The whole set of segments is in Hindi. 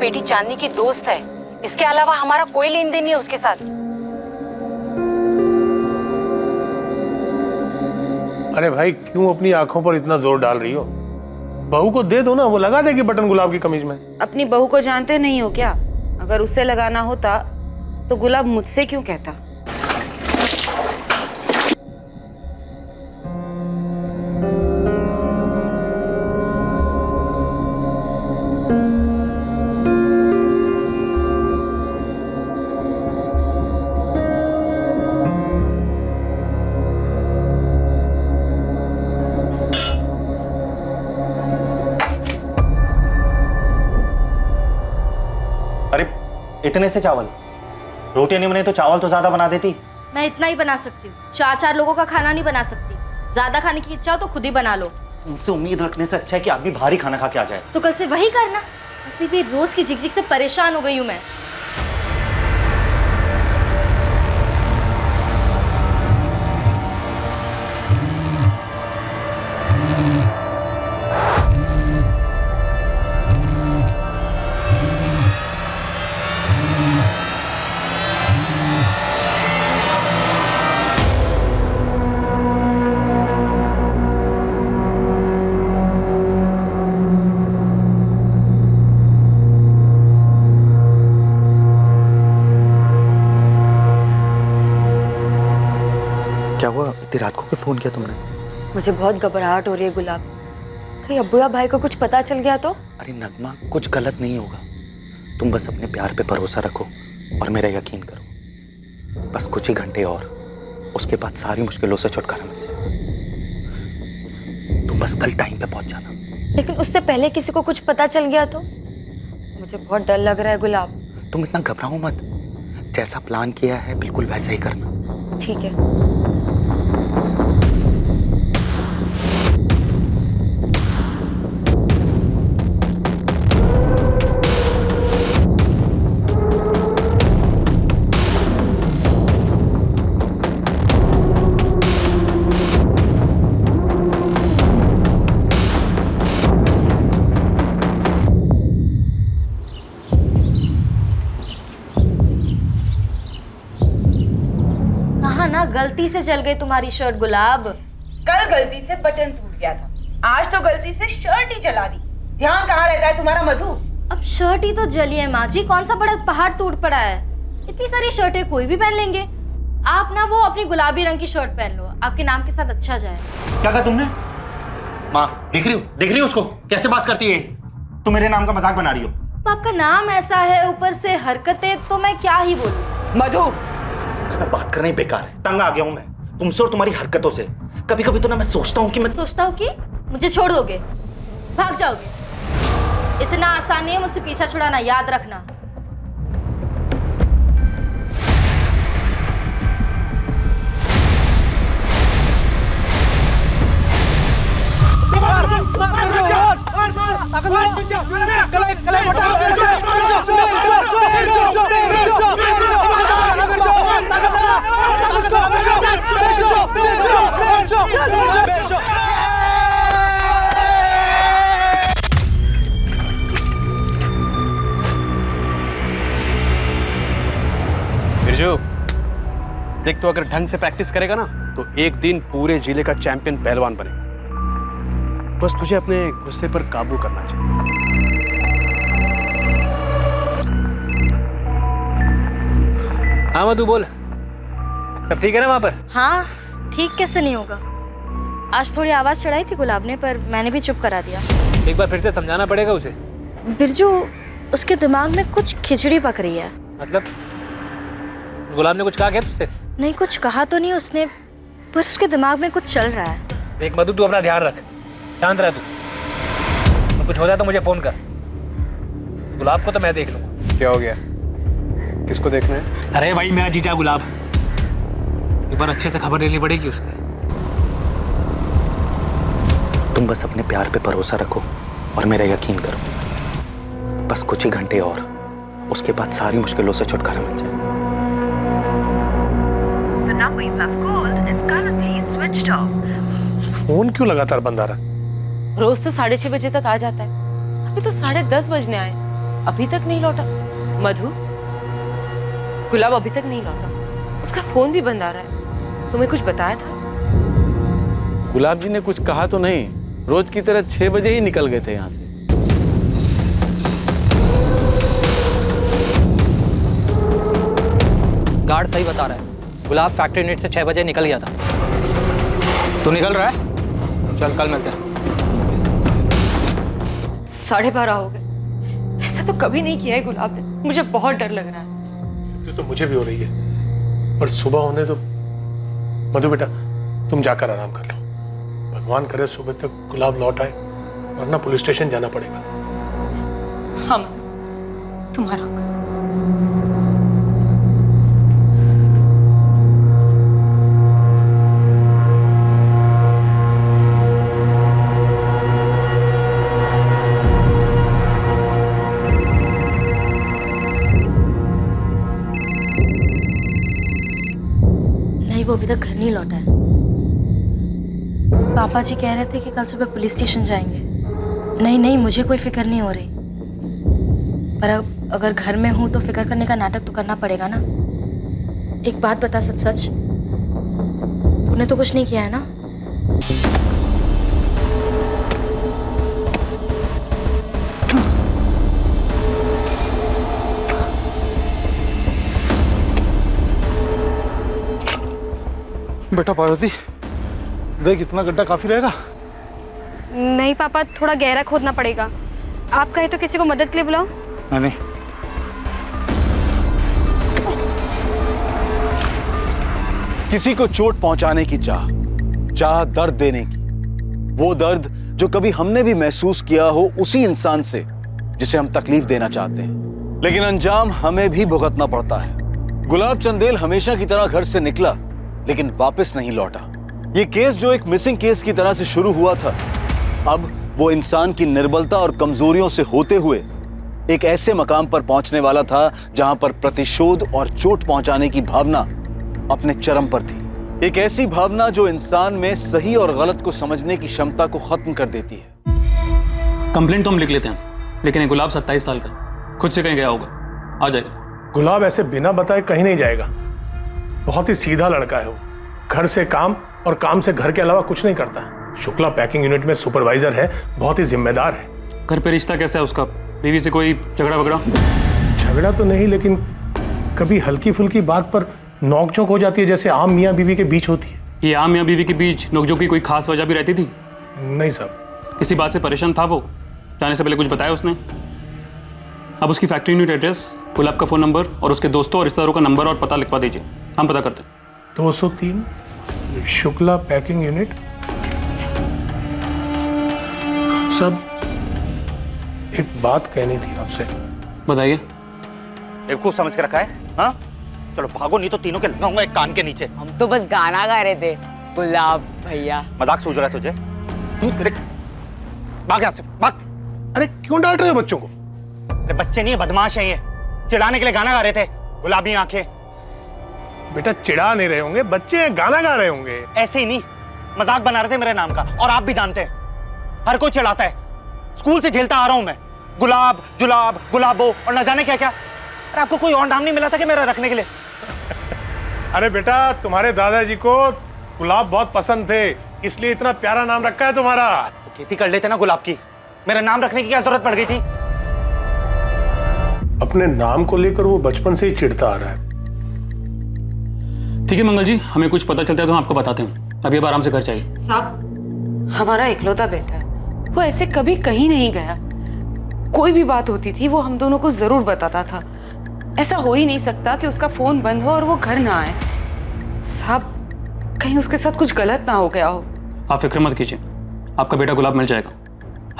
बेटी चांदनी की दोस्त है, इसके अलावा हमारा कोई लेन देन नहीं है उसके साथ। अरे भाई क्यों अपनी आंखों पर इतना जोर डाल रही हो? बहू को दे दो ना, वो लगा देगी बटन गुलाब की कमीज में। अपनी बहू को जानते नहीं हो क्या? अगर उसे लगाना होता तो गुलाब मुझसे क्यों कहता? अरे इतने से चावल, रोटी नहीं बने तो चावल तो ज्यादा बना देती। मैं इतना ही बना सकती हूँ, 4-4 लोगों का खाना नहीं बना सकती। ज्यादा खाने की इच्छा हो तो खुद ही बना लो। तुमसे उम्मीद रखने से अच्छा है कि आदमी भारी खाना खा के आ जाए। तो कल से वही करना। वैसे भी रोज की झिकझिक से परेशान हो गई हूँ मैं। क्या हुआ? इतनी रात को क्यों फोन किया तुमने? मुझे बहुत घबराहट हो रही है गुलाब। कहीं अब्बू या भाई को कुछ पता चल गया तो? अरे नगमा, कुछ गलत नहीं होगा। तुम बस अपने प्यार पे भरोसा रखो और मेरा यकीन करो। बस कुछ ही घंटे और, उसके बाद सारी मुश्किलों से छुटकारा मिल जाए। तुम बस कल टाइम पे पहुंच जाना। लेकिन उससे पहले किसी को कुछ पता चल गया तो? मुझे बहुत डर लग रहा है गुलाब। तुम इतना घबराओ मत, जैसा प्लान किया है बिल्कुल वैसा ही करना। ठीक है। ना गलती से जल गई तुम्हारी शर्ट गुलाब। कल गलती से बटन टूट गया था, आज तो गलती से शर्ट ही जला दी। ध्यान कहाँ रहता है तुम्हारा मधु? अब शर्ट ही तो जली है माँ जी, कौन सा बड़ा पहाड़ टूट पड़ा है। इतनी सारी शर्टें कोई भी पहन लेंगे। आप ना वो अपनी गुलाबी रंग की शर्ट पहन लो, आपके नाम के साथ अच्छा जाए। क्या कहा तुमने? माँ देख रही हो उसको कैसे बात करती है? तुम मेरे नाम का मजाक बना रही हो। आपका नाम ऐसा है, ऊपर से हरकतें, तो मैं क्या ही बोलूं। मधु मैं बात करना ही बेकार है। तंग आ गया हूं मैं तुमसे और तुम्हारी हरकतों से। कभी कभी तो ना मैं सोचता हूँ कि मुझे छोड़ दोगे, भाग जाओगे। इतना आसान नहीं है मुझसे पीछा छुड़ाना, याद रखना। बिरजू देख, तो अगर ढंग से प्रैक्टिस करेगा ना तो एक दिन पूरे जिले का चैंपियन पहलवान बनेगा। बस तुझे अपने गुस्से पर काबू करना चाहिए। हाँ मधु बोल, सब ठीक है ना वहां पर? हाँ ठीक कैसे नहीं होगा। आज थोड़ी आवाज चढ़ाई थी गुलाब ने, पर मैंने भी चुप करा दिया। एक बार फिर से समझाना पड़ेगा उसे। बिरजू, उसके दिमाग में कुछ खिचड़ी पक रही है। मतलब गुलाब ने कुछ कहा क्या तुझसे? नहीं, कुछ कहा तो नहीं उसने, बस उसके दिमाग में कुछ चल रहा है। देख मधु, तू अपना ध्यान रख, शांत रह तू। और कुछ हो जाए तो मुझे फोन कर। गुलाब को तो मैं देख लूंगा। क्या हो गया? किसको देखना है? अरे भाई मेरा जीजा गुलाब, एक बार अच्छे से खबर लेनी पड़ेगी उसकी। तुम बस अपने प्यार पे भरोसा रखो और मेरा यकीन करो। बस कुछ ही घंटे और, उसके बाद सारी मुश्किलों से छुटकारा मिल जाएगा। फोन क्यों लगातार बंद आ रहा? रोज तो 6:30 बजे तक आ जाता है, अभी तो 10:30 बजने आए। अभी तक नहीं लौटा? मधु, गुलाब अभी तक नहीं लौटा। उसका फोन भी बंद आ रहा है। तुम्हें कुछ बताया था? गुलाब जी ने कुछ कहा तो नहीं, रोज की तरह 6 बजे ही निकल गए थे यहाँ से। गार्ड सही बता रहा है, गुलाब फैक्ट्री यूनिट से 6 बजे निकल गया था। तू निकल रहा है? चल कल मिलते हैं। 12:30 हो गए। ऐसा तो कभी नहीं किया है गुलाब ने। मुझे बहुत डर लग रहा है। ये तो मुझे भी हो रही है, पर सुबह होने तो। मधु बेटा, तुम जाकर आराम कर लो। भगवान करे सुबह तक गुलाब लौट आए, वरना पुलिस स्टेशन जाना पड़ेगा। हाँ मधु, तुम आराम करो। वो अभी तक घर नहीं लौटा है। पापा जी कह रहे थे कि कल सुबह पुलिस स्टेशन जाएंगे। नहीं नहीं, मुझे कोई फिक्र नहीं हो रही, पर अब अगर घर में हूं तो फिक्र करने का नाटक तो करना पड़ेगा ना। एक बात बता, सच सच तूने तो कुछ नहीं किया है ना? बेटा पार्वती, देख इतना गड्ढा काफी रहेगा। नहीं पापा, थोड़ा गहरा खोदना पड़ेगा। आप कहे तो किसी को मदद के लिए बुलाओ। नहीं, किसी को चोट पहुंचाने की चाह दर्द देने की, वो दर्द जो कभी हमने भी महसूस किया हो उसी इंसान से जिसे हम तकलीफ देना चाहते हैं, लेकिन अंजाम हमें भी भुगतना पड़ता है। गुलाब चंदेल हमेशा की तरह घर से निकला, लेकिन वापस नहीं लौटा। ये केस जो एक मिसिंग केस की तरह से शुरू हुआ था, अब वो इंसान की निर्बलता और कमजोरियों से होते हुए एक ऐसे मकाम पर पहुंचने वाला था जहां पर प्रतिशोध और चोट पहुंचाने की भावना अपने चरम पर थी। एक ऐसी भावना जो इंसान में सही और गलत को समझने की क्षमता को खत्म कर देती है। कंप्लेंट तो हम लिख लेते हैं, लेकिन ये गुलाब 27 साल का खुद से कहीं गया होगा, आ जाएगा। गुलाब ऐसे बिना बताए कहीं नहीं जाएगा। बहुत ही सीधा लड़का है वो। घर से काम और काम से घर के अलावा कुछ नहीं करता। शुक्ला पैकिंग यूनिट में सुपरवाइजर है, बहुत ही जिम्मेदार है। घर पे रिश्ता कैसा है उसका? बीवी से कोई झगड़ा वगड़ा? झगड़ा तो नहीं, लेकिन कभी हल्की फुल्की बात पर नोकझोंक हो जाती है, जैसे आम मियाँ बीवी के बीच होती है। ये आम मियाँ बीवी के बीच नोकझोंक की कोई खास वजह भी रहती थी? नहीं साहब। किसी बात से परेशान था वो? जाने से पहले कुछ बताया उसने? अब उसकी फैक्ट्री यूनिट एड्रेस, गुलाब का फोन नंबर और उसके दोस्तों और रिश्तेदारों का नंबर और पता लिखवा दीजिए, हम पता करते हैं। 203 शुक्ला पैकिंग यूनिट। सब एक बात कहनी थी आपसे। बताइए। बेवकूफ समझ के रखा है? हाँ, चलो भागो, नहीं तो तीनों के लगाऊंगा एक कान के नीचे। हम तो बस गाना गा रहे थे गुलाब भैया। मजाक सूझ रहा है तुझे? भाग यहाँ से, भाग। अरे क्यों डांट रहे हो बच्चों को? अरे बच्चे नहीं है, बदमाश है ये। चिढ़ाने के लिए गाना गा रहे थे, गुलाबी आंखें। बेटा चिढ़ा नहीं रहे होंगे, बच्चे हैं, गाना गा रहे होंगे। ऐसे ही नहीं, मजाक बना रहे थे मेरे नाम का, और आप भी जानते हैं हर कोई चिढ़ाता है। स्कूल से झेलता आ रहा हूं मैं, गुलाब जुलाब गुलाबो और न जाने क्या क्या। अरे आपको कोई और नाम नहीं मिला था कि मेरा रखने के लिए? अरे बेटा, तुम्हारे दादाजी को गुलाब बहुत पसंद थे, इसलिए इतना प्यारा नाम रखा है तुम्हारा। तो खेती कर लेते ना गुलाब की, मेरा नाम रखने की क्या जरूरत पड़ गई थी? अपने नाम को लेकर वो बचपन से ही चिढ़ता आ रहा है। ठीक है मंगल जी, हमें कुछ पता चलता है तो हम आपको बताते हैं। अभी अब आराम से घर चाहिए। साहब, हमारा इकलौता बेटा है, वो ऐसे कभी कहीं नहीं गया। कोई भी बात होती थी वो हम दोनों को जरूर बताता था। ऐसा हो ही नहीं सकता कि उसका फोन बंद हो और वो घर ना आए। साहब, कहीं उसके साथ कुछ गलत ना हो गया हो। आप फिक्र मत कीजिए, आपका बेटा गुलाब मिल जाएगा।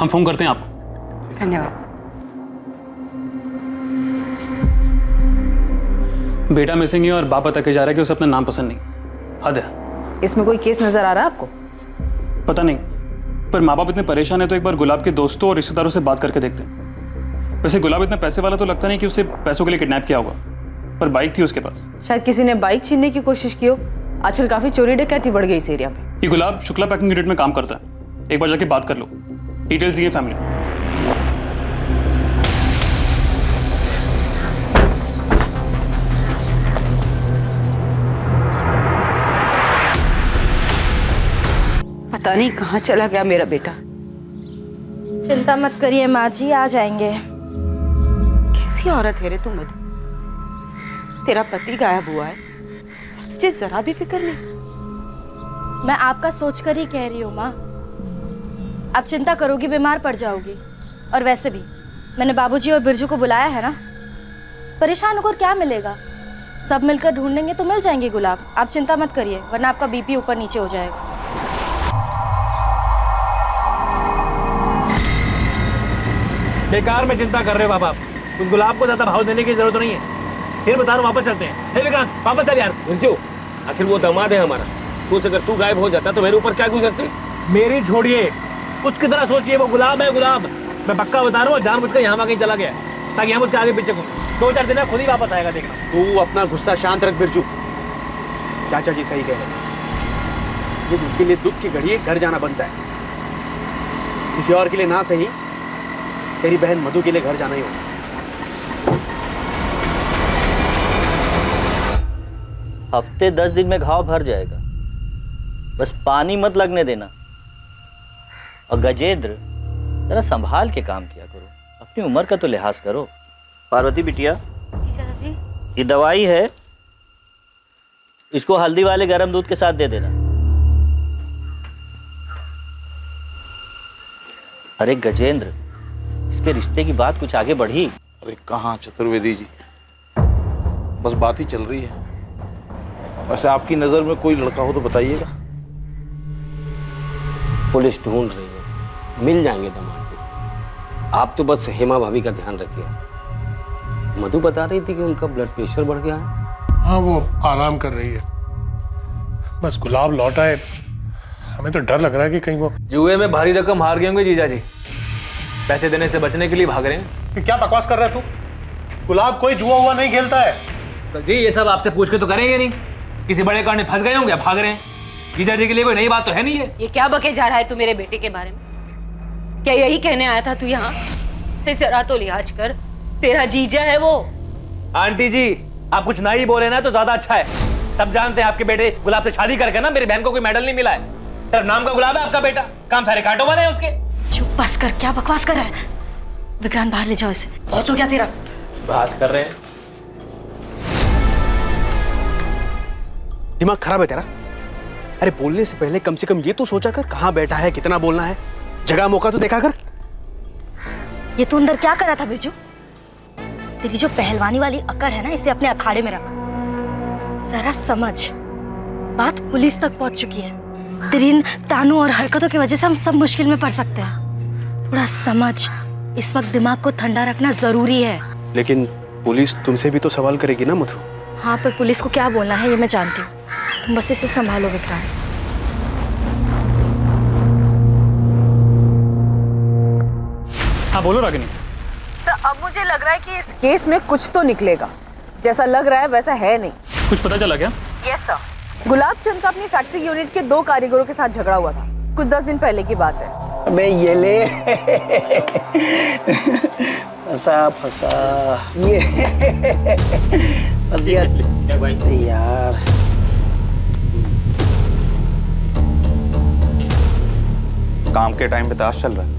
हम फोन करते हैं आपको। धन्यवाद। बेटा मिसिंग है और बाप बता के जा रहा है कि उसे अपना नाम पसंद नहीं। हद है। इसमें कोई केस नजर आ रहा है आपको? पता नहीं, पर माँ बाप इतने परेशान है तो एक बार गुलाब के दोस्तों और रिश्तेदारों से बात करके देखते हैं। वैसे गुलाब इतना पैसे वाला तो लगता नहीं कि उसे पैसों के लिए किडनैप किया होगा, पर बाइक थी उसके पास। शायद किसी ने बाइक छीनने की कोशिश की हो। आजकल काफी चोरी डकैती बढ़ गई इस एरिया में। ये गुलाब शुक्ला पैकिंग यूनिट में काम करता है, एक बार जाके बात कर लो। डिटेल्स दिए फैमिली। पता नहीं कहाँ चला गया मेरा बेटा। चिंता मत करिए माँ जी, आ जाएंगे। कैसी औरत है रे तू मधु? तेरा पति गायब हुआ है, तुझे जरा भी फिक्र नहीं। मैं आपका सोच कर ही कह रही हूँ माँ। आप चिंता करोगी बीमार पड़ जाओगी। और वैसे भी मैंने बाबूजी और बिरजू को बुलाया है ना, परेशान होकर क्या मिलेगा? सब मिलकर ढूंढेंगे तो मिल जाएंगे गुलाब। आप चिंता मत करिए, वरना आपका बीपी ऊपर नीचे हो जाएगा। बेकार में चिंता कर रहे हो बाबा। उस गुलाब को ज्यादा भाव देने की जरूरत नहीं है। फिर बता रहा हूँ, वापस चलते हैं। हे विक्रांत, वापस चल यार। बिरजू, आखिर वो दामाद है हमारा। सोच अगर तू गायब हो जाता तो मेरे ऊपर क्या गुजरती। मेरी छोड़िए, उसकी तरह सोचिए। वो गुलाब है, गुलाब। मैं पक्का बता रहा हूँ, जानबूझकर यहाँ कहीं चला गया ताकि हम उसके आगे पीछे घूमें। 2-4 दिन में खुद ही वापस आएगा, देखना। तू अपना गुस्सा शांत रख बिरजू। चाचा जी सही कह रहे हैं। ये दुख के लिए दुख की घड़ी है, घर जाना बनता है। किसी और के लिए ना सही, तेरी बहन मधु के लिए घर जाना ही होगा। हफ्ते 10 दिन में घाव भर जाएगा, बस पानी मत लगने देना। और गजेंद्र, जरा संभाल के काम किया करो, अपनी उम्र का तो लिहाज करो। पार्वती बिटिया, जी चाचा जी। ये दवाई है, इसको हल्दी वाले गर्म दूध के साथ दे देना। अरे गजेंद्र, इसके रिश्ते की बात कुछ आगे बढ़ी? अरे कहाँ चतुर्वेदी जी, बस बात ही चल रही है। वैसे आपकी नजर में कोई लड़का हो तो बताइएगा। पुलिस ढूंढ रही है, मिल जाएंगे दामाद जी। आप तो बस हेमा भाभी का ध्यान रखिए। मधु बता रही थी कि उनका ब्लड प्रेशर बढ़ गया है। हाँ, वो आराम कर रही है। बस गुलाब लौटा है, हमें तो डर लग रहा है कि कहीं वो जुए में भारी रकम हार गए होंगे जीजा जी, पैसे देने से बचने के लिए भाग रहे हैं। क्या बकवास कर रहा है तू? गुलाब कोई जुआ हुआ नहीं खेलता है। तो जी ये सब आपसे पूछ के तो करेंगे नहीं। किसी बड़े कारण में फंस गए होंगे, भाग रहे हैं। जीजा जी के लिए कोई नई बात तो है नहीं है। ये क्या बके जा रहा है तू मेरे बेटे के बारे में? क्या यही कहने आया था तू यहाँ? जरा तो लिहाज कर, तेरा जीजा है वो। आंटी जी, आप कुछ ना ही बोले ना तो ज्यादा अच्छा है। सब जानते हैं आपके बेटे गुलाब से शादी करके ना मेरी बहन को कोई मेडल नहीं मिला है। सिर्फ नाम का गुलाब है आपका बेटा, काम सारे कांटों वाले हैं उसके। चुप बस कर, क्या बकवास कर रहा है? विक्रांत बाहर ले जाओ इसे, बहुत हो गया तेरा। बात कर रहे हैं। दिमाग खराब है तेरा? अरे बोलने से पहले कम से कम ये तो सोचा कर, कहाँ बैठा है, कितना बोलना है। जगह मौका तो देखा कर। ये तू अंदर क्या कर रहा था बिरजू? तेरी जो पहलवानी वाली अकड़ है ना, इसे अपने अखाड़े में रख। जरा समझ, बात पुलिस तक पहुंच चुकी है। तेरी इन तानों और हरकतों की वजह से हम सब मुश्किल में पड़ सकते हैं। थोड़ा समझ, इस वक्त दिमाग को ठंडा रखना जरूरी है। लेकिन पुलिस तुमसे भी तो सवाल करेगी ना मधु। हाँ, पर पुलिस को क्या बोलना है ये मैं जानती हूँ। तुम बस इसे संभालो विक्रांत। हाँ बोलो रागिनी। सर, अब मुझे लग रहा है कि इस केस में कुछ तो निकलेगा। जैसा लग रहा है वैसा है नहीं। कुछ पता चला क्या? यस सर, गुलाब चंद का अपनी फैक्ट्री यूनिट के 2 कारीगरों के साथ झगड़ा हुआ था। कुछ 10 दिन पहले की बात है। अबे ये ले फंसा फंसा ये फंस गया यार। काम के टाइम पे ताश चल रहा है।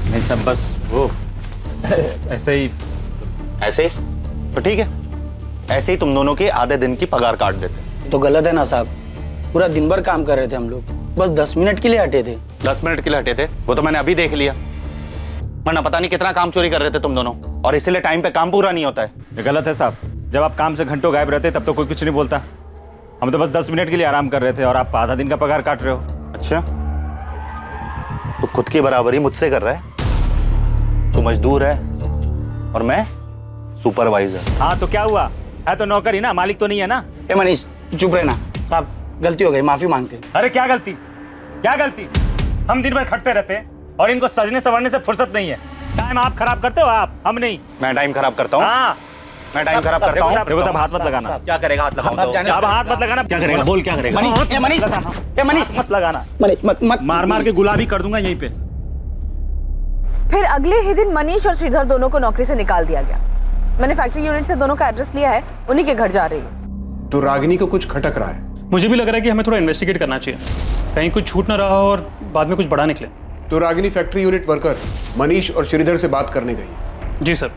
नहीं सब बस वो ऐसे ही। ऐसे ही तो ठीक है, ऐसे ही तुम दोनों के आधे दिन की पगार काट देते। तो गलत है ना साहब, पूरा दिन भर काम कर रहे थे हम लोग, बस 10 मिनट के लिए हटे थे। 10 मिनट के लिए हटे थे, वो तो मैंने अभी देख लिया। वरना पता नहीं कितना काम चोरी कर रहे थे तुम दोनों, और इसीलिए टाइम पे काम पूरा नहीं होता है। ये गलत है साहब। जब आप काम से घंटों गायब रहते तब तो कोई कुछ नहीं बोलता। हम तो बस 10 मिनट के लिए आराम कर रहे थे और आप आधा दिन का पगार काट रहे हो। अच्छा, तो खुद की बराबरी मुझसे कर रहा है। तू मजदूर है और मैं सुपरवाइजर। हाँ तो क्या हुआ, है तो नौकर ही ना, मालिक तो नहीं है ना। ए मनीष चुप रहना। साहब गलती हो गई, माफी मांगते हैं। अरे क्या गलती, क्या गलती? हम दिन भर खटते रहते हैं और इनको सजने संवरने से फुर्सत नहीं है। टाइम आप खराब करते हो, आप, हम नहीं। मैं टाइम खराब करता हूँ? हाँ मैं टाइम खराब करता हूँ। देखो साहब, हाथ मत लगाना। क्या करेगा हाथ लगाऊंगा? साहब हाथ मत लगाना। क्या करेगा? बोल क्या करेगा? मनीष मत लगाना। मनीष मत मार मार के गुलाबी कर दूंगा यहीं पे। फिर अगले ही दिन मनीष और श्रीधर दोनों को नौकरी से निकाल दिया गया। मैंने फैक्ट्री यूनिट से दोनों का एड्रेस लिया है, उन्हीं के घर जा रही हूँ। तो रागिनी को कुछ खटक रहा है। मुझे भी लग रहा है कि हमें थोड़ा इन्वेस्टिगेट करना चाहिए, कहीं कुछ छूट ना रहा हो और बाद में कुछ बड़ा निकले। तो Ragini factory unit workers Manish और श्रीधर से बात करने गई। जी सर।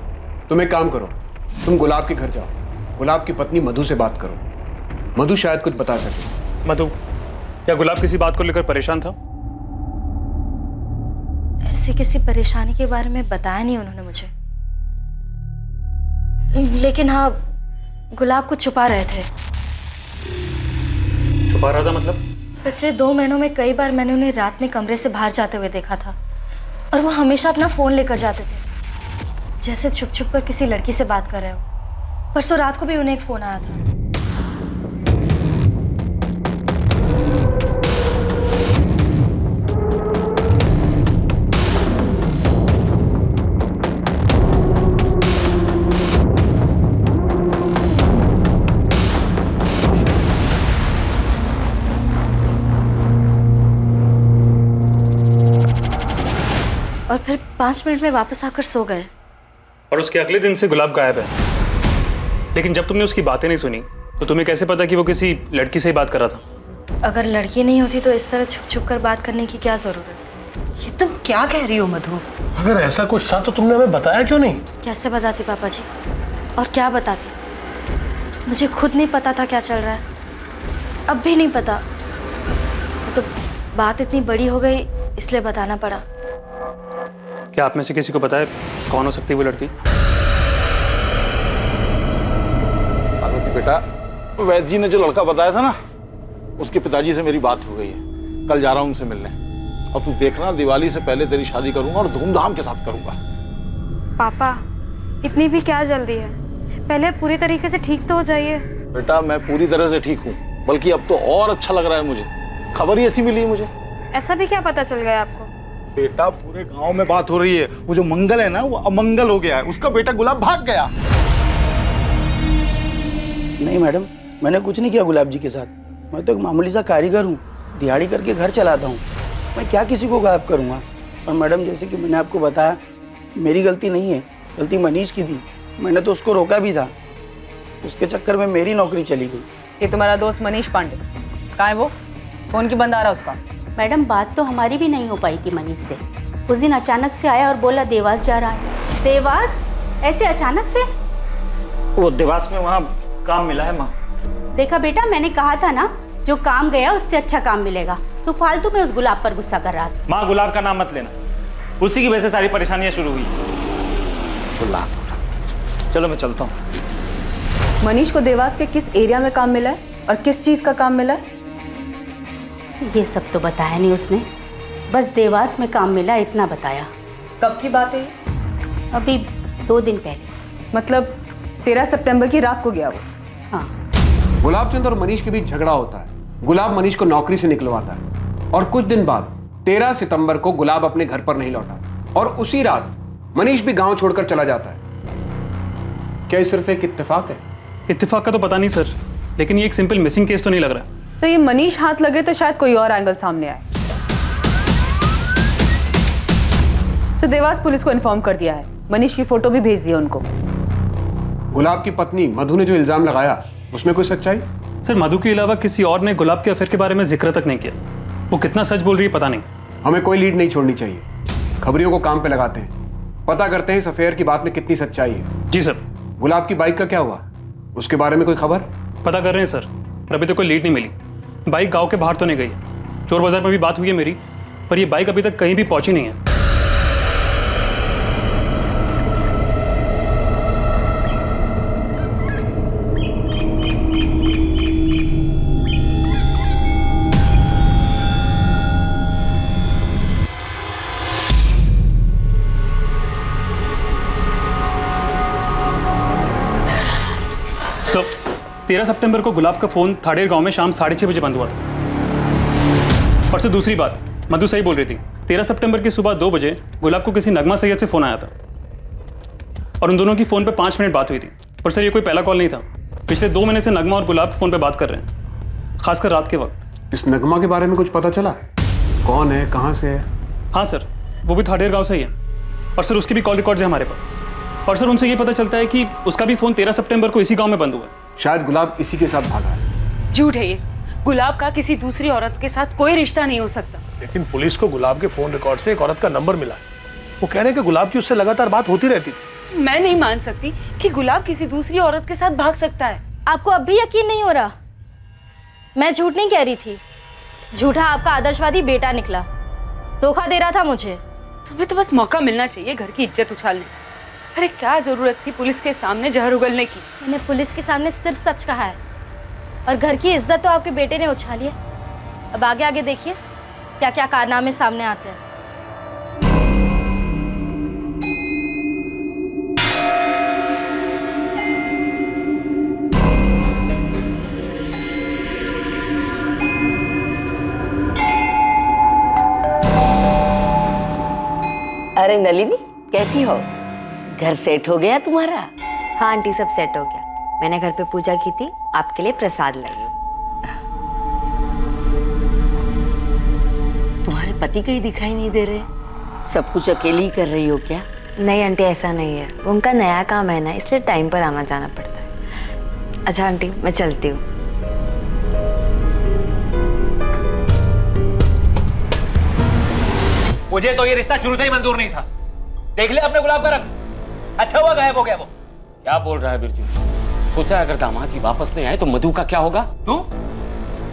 तुम एक काम करो, तुम गुलाब के घर जाओ, गुलाब की पत्नी मधु से बात करो, मधु शायद कुछ बता सके। मधु, क्या गुलाब किसी बात को लेकर परेशान था? ऐसी किसी परेशानी के बारे में बताया नहीं उन्होंने मुझे, लेकिन हाँ गुलाब को छुपा रहे थे। छुपा रहा था मतलब? पिछले 2 महीनों में कई बार मैंने उन्हें रात में कमरे से बाहर जाते हुए देखा था और वो हमेशा अपना फोन लेकर जाते थे, जैसे छुप छुप कर किसी लड़की से बात कर रहे हो। परसों रात को भी उन्हें एक फोन आया था। और फिर 5 मिनट में वापस आकर सो गए। और उसके अगले दिन से गुलाब गायब है। लेकिन जब तुमने उसकी बातें नहीं सुनी तो तुम्हें कैसे पता कि वो किसी लड़की से ही बात कर रहा था? अगर लड़की नहीं होती तो इस तरह छुप छुप कर बात करने की क्या जरूरत? ये तुम क्या कह रही हो मधु? अगर ऐसा कुछ था तो तुमने हमें बताया क्यों नहीं? कैसे बताती पापा जी, और क्या बताती? मुझे खुद नहीं पता था क्या चल रहा है, अब भी नहीं पता। तो बात इतनी बड़ी हो गई इसलिए बताना पड़ा। क्या आप में से किसी को पता है कौन हो सकती है वो लड़की? पार्वती बेटा, वैद्य जी ने जो लड़का बताया था ना, उसके पिताजी से मेरी बात हो गई है। कल जा रहा हूँ उनसे मिलने, और तू देखना दिवाली से पहले तेरी शादी करूंगा और धूमधाम के साथ करूंगा। पापा इतनी भी क्या जल्दी है, पहले पूरी तरीके से ठीक तो हो जाइए। बेटा मैं पूरी तरह से ठीक हूँ, बल्कि अब तो और अच्छा लग रहा है मुझे। खबर ही ऐसी मिली है मुझे। ऐसा भी क्या पता चल गया आपको? बेटा पूरे गांव में बात हो रही है, वो जो मंगल है ना वो अमंगल हो गया है, उसका बेटा गुलाब भाग गया। नहीं मैडम, मैंने कुछ नहीं किया गुलाब जी के साथ। मैं तो एक मामूली सा कारीगर हूँ, दिहाड़ी करके घर चलाता हूँ। मैं क्या किसी को गायब करूँगा? और मैडम जैसे कि मैंने आपको बताया, मेरी गलती नहीं है, गलती मनीष की थी। मैंने तो उसको रोका भी था, उसके चक्कर में मेरी नौकरी चली गई। ये तुम्हारा दोस्त मनीष पांडे कहाँ है? वो फोन की बंद आ रहा उसका। मैडम बात तो हमारी भी नहीं हो पाई थी मनीष से। उस दिन अचानक से आया और बोला देवास जा रहा है। देवास? ऐसे अचानक से? वो देवास में वहाँ काम मिला है माँ। देखा बेटा, मैंने कहा था ना, जो काम गया उससे अच्छा काम मिलेगा। तू फालतू में उस गुलाब पर गुस्सा कर रहा था। माँ गुलाब का नाम मत लेना, उसी की वजह से सारी परेशानियां शुरू हुई। गुलाब, चलो मैं चलता हूँ। मनीष को देवास के किस एरिया में काम मिला है और किस चीज का काम मिला है? ये सब तो बताया नहीं उसने, बस देवास में काम मिला इतना बताया। कब की बात है? अभी 2 दिन पहले। मतलब 13 सितंबर की रात को गया वो? हाँ। गुलाब चंद और मनीष के बीच झगड़ा होता है। गुलाब मनीष को नौकरी से निकलवाता है और कुछ दिन बाद 13 सितंबर को गुलाब अपने घर पर नहीं लौटा और उसी रात मनीष भी गांव छोड़कर चला जाता है। क्या ये सिर्फ एक इत्तेफाक है? इत्तेफाक का तो पता नहीं सर, लेकिन ये एक सिंपल मिसिंग केस तो नहीं लग रहा है। तो ये मनीष हाथ लगे तो शायद कोई और एंगल सामने आए। तो देवास पुलिस को इन्फॉर्म कर दिया है, मनीष की फोटो भी भेज दी है उनको। गुलाब की पत्नी मधु ने जो इल्जाम लगाया उसमें कोई सच्चाई? सर मधु के अलावा किसी और ने गुलाब के अफेयर के बारे में जिक्र तक नहीं किया। वो कितना सच बोल रही है पता नहीं। हमें कोई लीड नहीं छोड़नी चाहिए, खबरियों को काम पे लगाते हैं, पता करते हैं इस अफेयर की बात में कितनी सच्चाई है। जी सर। गुलाब की बाइक का क्या हुआ, उसके बारे में कोई खबर? पता कर रहे हैं सर, अभी तो कोई लीड नहीं मिली। बाइक गांव के बाहर तो नहीं गई है, चोर बाजार में भी बात हुई है मेरी, पर ये बाइक अभी तक कहीं भी पहुंची नहीं है। सर 13 सितंबर को गुलाब का फोन थाड़ेर गांव में शाम 6:30 बजे बंद हुआ था। और सर दूसरी बात, मधु सही बोल रही थी, 13 सितंबर की सुबह 2 बजे गुलाब को किसी नगमा सैयद से फोन आया था और उन दोनों की फोन पे 5 मिनट बात हुई थी। पर सर ये कोई पहला कॉल नहीं था, पिछले 2 महीने से नगमा और गुलाब फोन पे बात कर रहे हैं, खासकर रात के वक्त। इस नगमा के बारे में कुछ पता चला? कौन है, कहाँ से है? हाँ सर, वो भी थाड़ेर गाँव से ही है और सर उसकी भी कॉल रिकॉर्ड्स है हमारे पास। और सर उनसे ये पता चलता है कि उसका भी फोन 13 सितंबर को इसी गांव में बंद हुआ है। शायद गुलाब इसी के साथ भागा है। झूठ है ये, गुलाब का किसी दूसरी औरत के साथ कोई रिश्ता नहीं हो सकता। लेकिन पुलिस को गुलाब के फोन रिकॉर्ड से एक औरत का नंबर मिला। वो कह रहे हैं कि गुलाब की उससे लगातार बात होती रहती थी। मैं नहीं मान सकती कि गुलाब किसी दूसरी औरत के साथ भाग सकता है। आपको अब भी यकीन नहीं हो रहा? मैं झूठ नहीं कह रही थी, झूठा आपका आदर्शवादी बेटा निकला, धोखा दे रहा था मुझे। तुम्हें तो बस मौका मिलना चाहिए घर की इज्जत उछालने। अरे क्या जरूरत थी पुलिस के सामने जहर उगलने की? मैंने पुलिस के सामने सिर्फ सच कहा है और घर की इज्जत तो आपके बेटे ने उछाली है। अब आगे आगे देखिए क्या क्या कारनामे सामने आते हैं। अरे नलिनी, कैसी हो? घर सेट हो गया तुम्हारा? हाँ आंटी, सब सेट हो गया। मैंने घर पे पूजा की थी, आपके लिए प्रसाद लाई हूँ। तुम्हारे पति कहीं दिखाई नहीं दे रहे? सब कुछ अकेली ही कर रही हो क्या? नहीं आंटी, ऐसा नहीं है, उनका नया काम है ना, इसलिए टाइम पर आना जाना पड़ता है। अच्छा आंटी, मैं चलती हूँ। मुझे तो ये रिश्ता शुरू से ही मंजूर नहीं था। देख ले अपने गुलाब का रंग, अच्छा हुआ गायब हो गया वो। क्या बोल रहा है बिरजू? सोचा अगर दामाद जी वापस नहीं आए तो मधु का क्या होगा? तू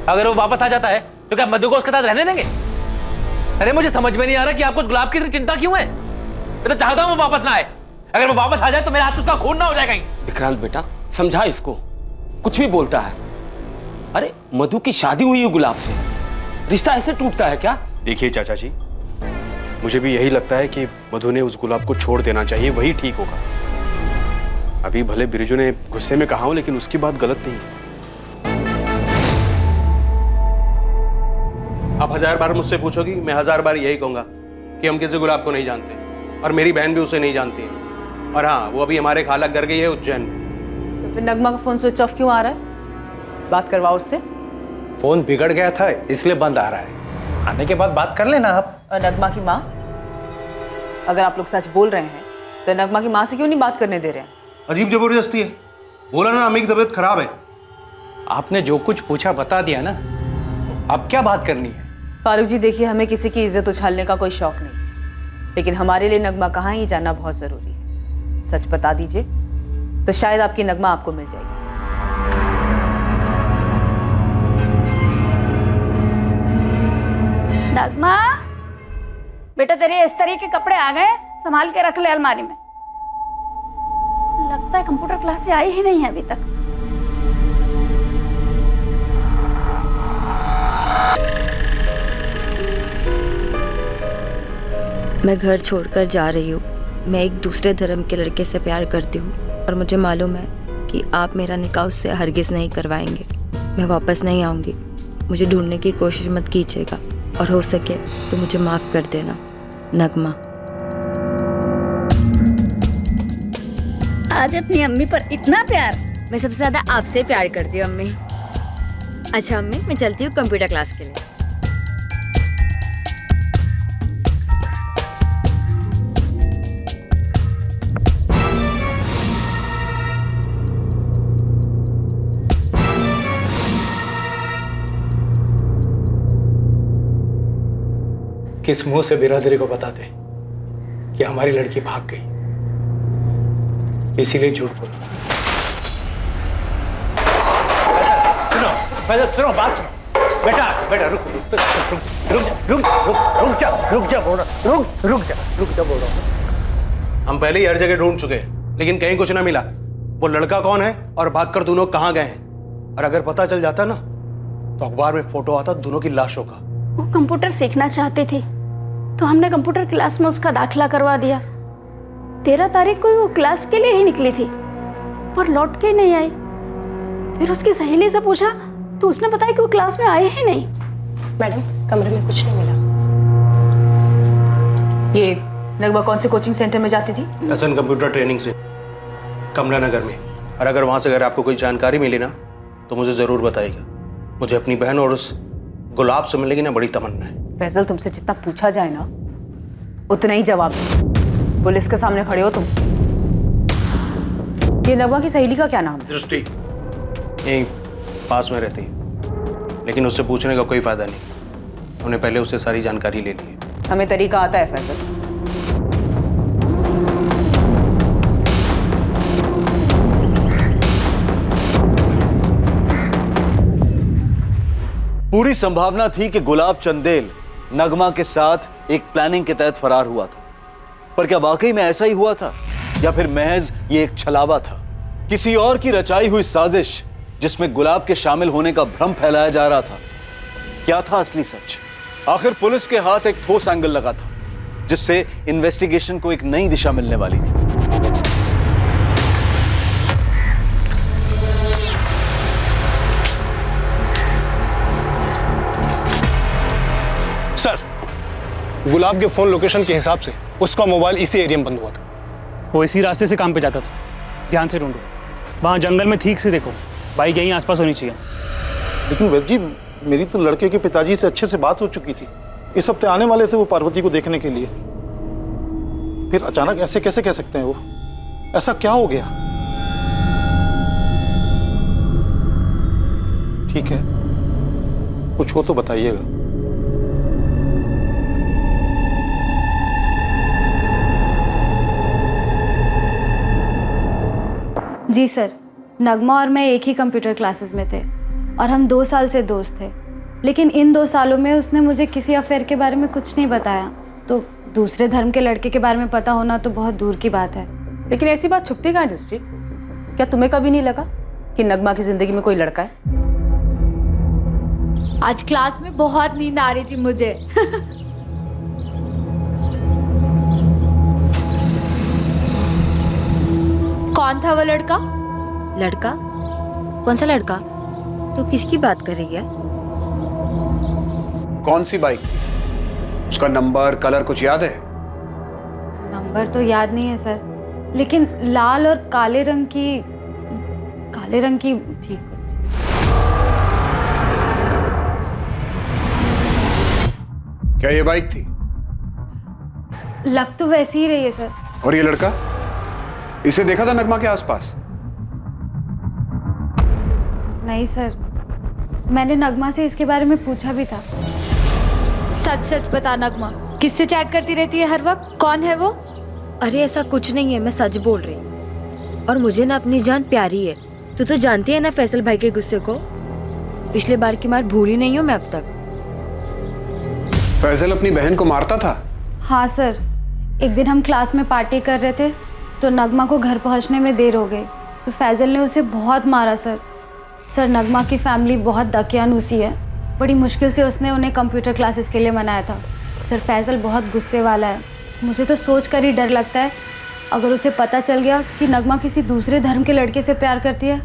अगर वो वापस आ जाता है तो क्या मधु को उसके साथ रहने देंगे? अरे मुझे समझ में नहीं आ रहा कि आपको गुलाब की चिंता क्यों है। मैं तो चाहता हूं वो वापस ना आए। अगर वो वापस आ जाए तो मेरे हाथ से उसका खून ना हो जाए कहीं। विक्रांत बेटा, समझा इसको, कुछ भी बोलता है। अरे मधु की शादी हुई है गुलाब से, रिश्ता ऐसे टूटता है क्या? देखिए चाचा जी, मुझे भी यही लगता है कि मधु ने उस गुलाब को छोड़ देना चाहिए, वही ठीक होगा। अभी भले बिरजू ने गुस्से में कहा हो, लेकिन उसकी बात गलत नहीं। आप 1000 बार मुझसे पूछोगी, मैं 1000 बार यही कहूंगा कि हम किसी गुलाब को नहीं जानते और मेरी बहन भी उसे नहीं जानती है। और हाँ, वो अभी हमारे खाला घर गई है उज्जैन में। तो फिर नगमा का फोन स्विच ऑफ क्यों आ रहा है? बात करवाओ उससे। फोन बिगड़ गया था इसलिए बंद आ रहा है, आने के बाद बात कर लेना आप। और नगमा की माँ, अगर आप लोग सच बोल रहे हैं तो नगमा की माँ से क्यों नहीं बात करने दे रहे हैं? अजीब जबरदस्ती है। बोला ना अम्मी की तबीयत खराब है। आपने जो कुछ पूछा बता दिया ना, अब क्या बात करनी है? फारूक जी देखिए, हमें किसी की इज्जत उछालने का कोई शौक नहीं, लेकिन हमारे लिए नगमा कहाँ ही जानना बहुत जरूरी है। सच बता दीजिए तो शायद आपकी नगमा आपको मिल जाएगी। नगमा बेटा, तेरे इस तरह के कपड़े आ गए, संभाल के रख ले अलमारी में। लगता है कंप्यूटर क्लास से आई ही नहीं है अभी तक। मैं घर छोड़कर जा रही हूँ। मैं एक दूसरे धर्म के लड़के से प्यार करती हूँ और मुझे मालूम है कि आप मेरा निकाह उससे हरगिज़ नहीं करवाएंगे। मैं वापस नहीं आऊँगी, मुझे ढूंढने की कोशिश मत कीजिएगा और हो सके तो मुझे माफ़ कर देना। नगमा। आज अपनी अम्मी पर इतना प्यार? मैं सबसे ज़्यादा आपसे प्यार करती हूँ अम्मी। अच्छा अम्मी, मैं चलती हूँ कंप्यूटर क्लास के लिए। किस मुंह से बिरादरी को बताते कि हमारी लड़की भाग गई, इसीलिए झूठ बोला। सुनो बात सुनो। बेटा रुक जा बोल रहा हूँ। हम पहले ही हर जगह ढूंढ चुके हैं, लेकिन कहीं कुछ ना मिला। वो लड़का कौन है और भागकर दोनों कहाँ गए हैं, और अगर पता चल जाता ना तो अखबार में फोटो आता दोनों की लाशों का। वो कंप्यूटर सीखना चाहती थी तो हमने कंप्यूटर क्लास में उसका दाखिला करवा दिया। 13 तारीख को वो क्लास के लिए ही निकली थी पर लौट के नहीं आई। फिर उसकी सहेली से पूछा तो उसने बताया कि वो क्लास में आए ही नहीं। मैडम, कमरे में कुछ नहीं मिला। ये नगमा कौन से कोचिंग सेंटर में जाती थी? एसएन कंप्यूटर ट्रेनिंग से, कमला नगर में। और अगर वहां से अगर आपको कोई जानकारी मिली ना तो मुझे जरूर बताइएगा। मुझे अपनी बहन और उस गुलाब से मिलने की ना बड़ी तमन्ना है। फैजल, तुमसे जितना पूछा जाए ना उतना ही जवाब दो। पुलिस के सामने खड़े हो तुम। ये नगमा की सहेली का क्या नाम है? दृष्टि, यहीं पास में रहती है। लेकिन उससे पूछने का कोई फायदा नहीं। हमने पहले उससे सारी जानकारी ले ली है। हमें तरीका आता है फैजल। पूरी संभावना थी कि गुलाब चंदेल नगमा के साथ एक प्लानिंग के तहत फरार हुआ था, पर क्या वाकई में ऐसा ही हुआ था या फिर महज ये एक छलावा था, किसी और की रचाई हुई साजिश जिसमें गुलाब के शामिल होने का भ्रम फैलाया जा रहा था? क्या था असली सच? आखिर पुलिस के हाथ एक ठोस एंगल लगा था जिससे इन्वेस्टिगेशन को एक नई दिशा मिलने वाली थी। सर, गुलाब के फोन लोकेशन के हिसाब से उसका मोबाइल इसी एरिया में बंद हुआ था। वो इसी रास्ते से काम पे जाता था। ध्यान से ढूंढो, वहाँ जंगल में ठीक से देखो, बाइक यहीं आसपास होनी चाहिए। लेकिन वैद्य जी, मेरी तो लड़के के पिताजी से अच्छे से बात हो चुकी थी। इस हफ्ते आने वाले थे वो पार्वती को देखने के लिए। फिर अचानक ऐसे कैसे कह सकते हैं? वो ऐसा क्या हो गया? ठीक है, कुछ हो तो बताइएगा। जी सर, नगमा और मैं एक ही कंप्यूटर क्लासेस में थे और हम 2 साल से दोस्त थे। लेकिन इन 2 सालों में उसने मुझे किसी अफेयर के बारे में कुछ नहीं बताया, तो दूसरे धर्म के लड़के के बारे में पता होना तो बहुत दूर की बात है। लेकिन ऐसी बात छुपती कहाँ दृष्टि? क्या तुम्हें कभी नहीं लगा कि नगमा की जिंदगी में कोई लड़का है? आज क्लास में बहुत नींद आ रही थी मुझे। कौन था वो लड़का? लड़का? कौन सा लड़का? तो किसकी बात कर रही है? कौन सी बाइक? उसका नंबर, कलर कुछ याद है? नंबर तो याद नहीं है सर, लेकिन लाल और काले रंग की थी कुछ। क्या ये बाइक थी? लग तो वैसी ही रही है सर। और ये लड़का? इसे देखा था नगमा के आसपास? नहीं सर, मैंने नगमा से इसके बारे में पूछा भी था। सच सच बता नगमा, किससे चैट करती रहती है हर वक्त? कौन है वो? अरे ऐसा कुछ नहीं है, मैं सच बोल रही हूँ। और मुझे ना अपनी जान प्यारी है। तू तो जानती है ना फैसल भाई के गुस्से को। पिछले बार की मार भूली नहीं हूँ मैं अब तक। फैसल अपनी बहन को मारता था? हाँ सर, एक दिन हम क्लास में पार्टी कर रहे थे तो नगमा को घर पहुंचने में देर हो गई तो फैजल ने उसे बहुत मारा सर। नगमा की फैमिली बहुत दकियानूसी है, बड़ी मुश्किल से उसने उन्हें कंप्यूटर क्लासेस के लिए मनाया था। सर फैजल बहुत गुस्से वाला है। मुझे तो सोच कर ही डर लगता है, अगर उसे पता चल गया कि नगमा किसी दूसरे धर्म के लड़के से प्यार करती है,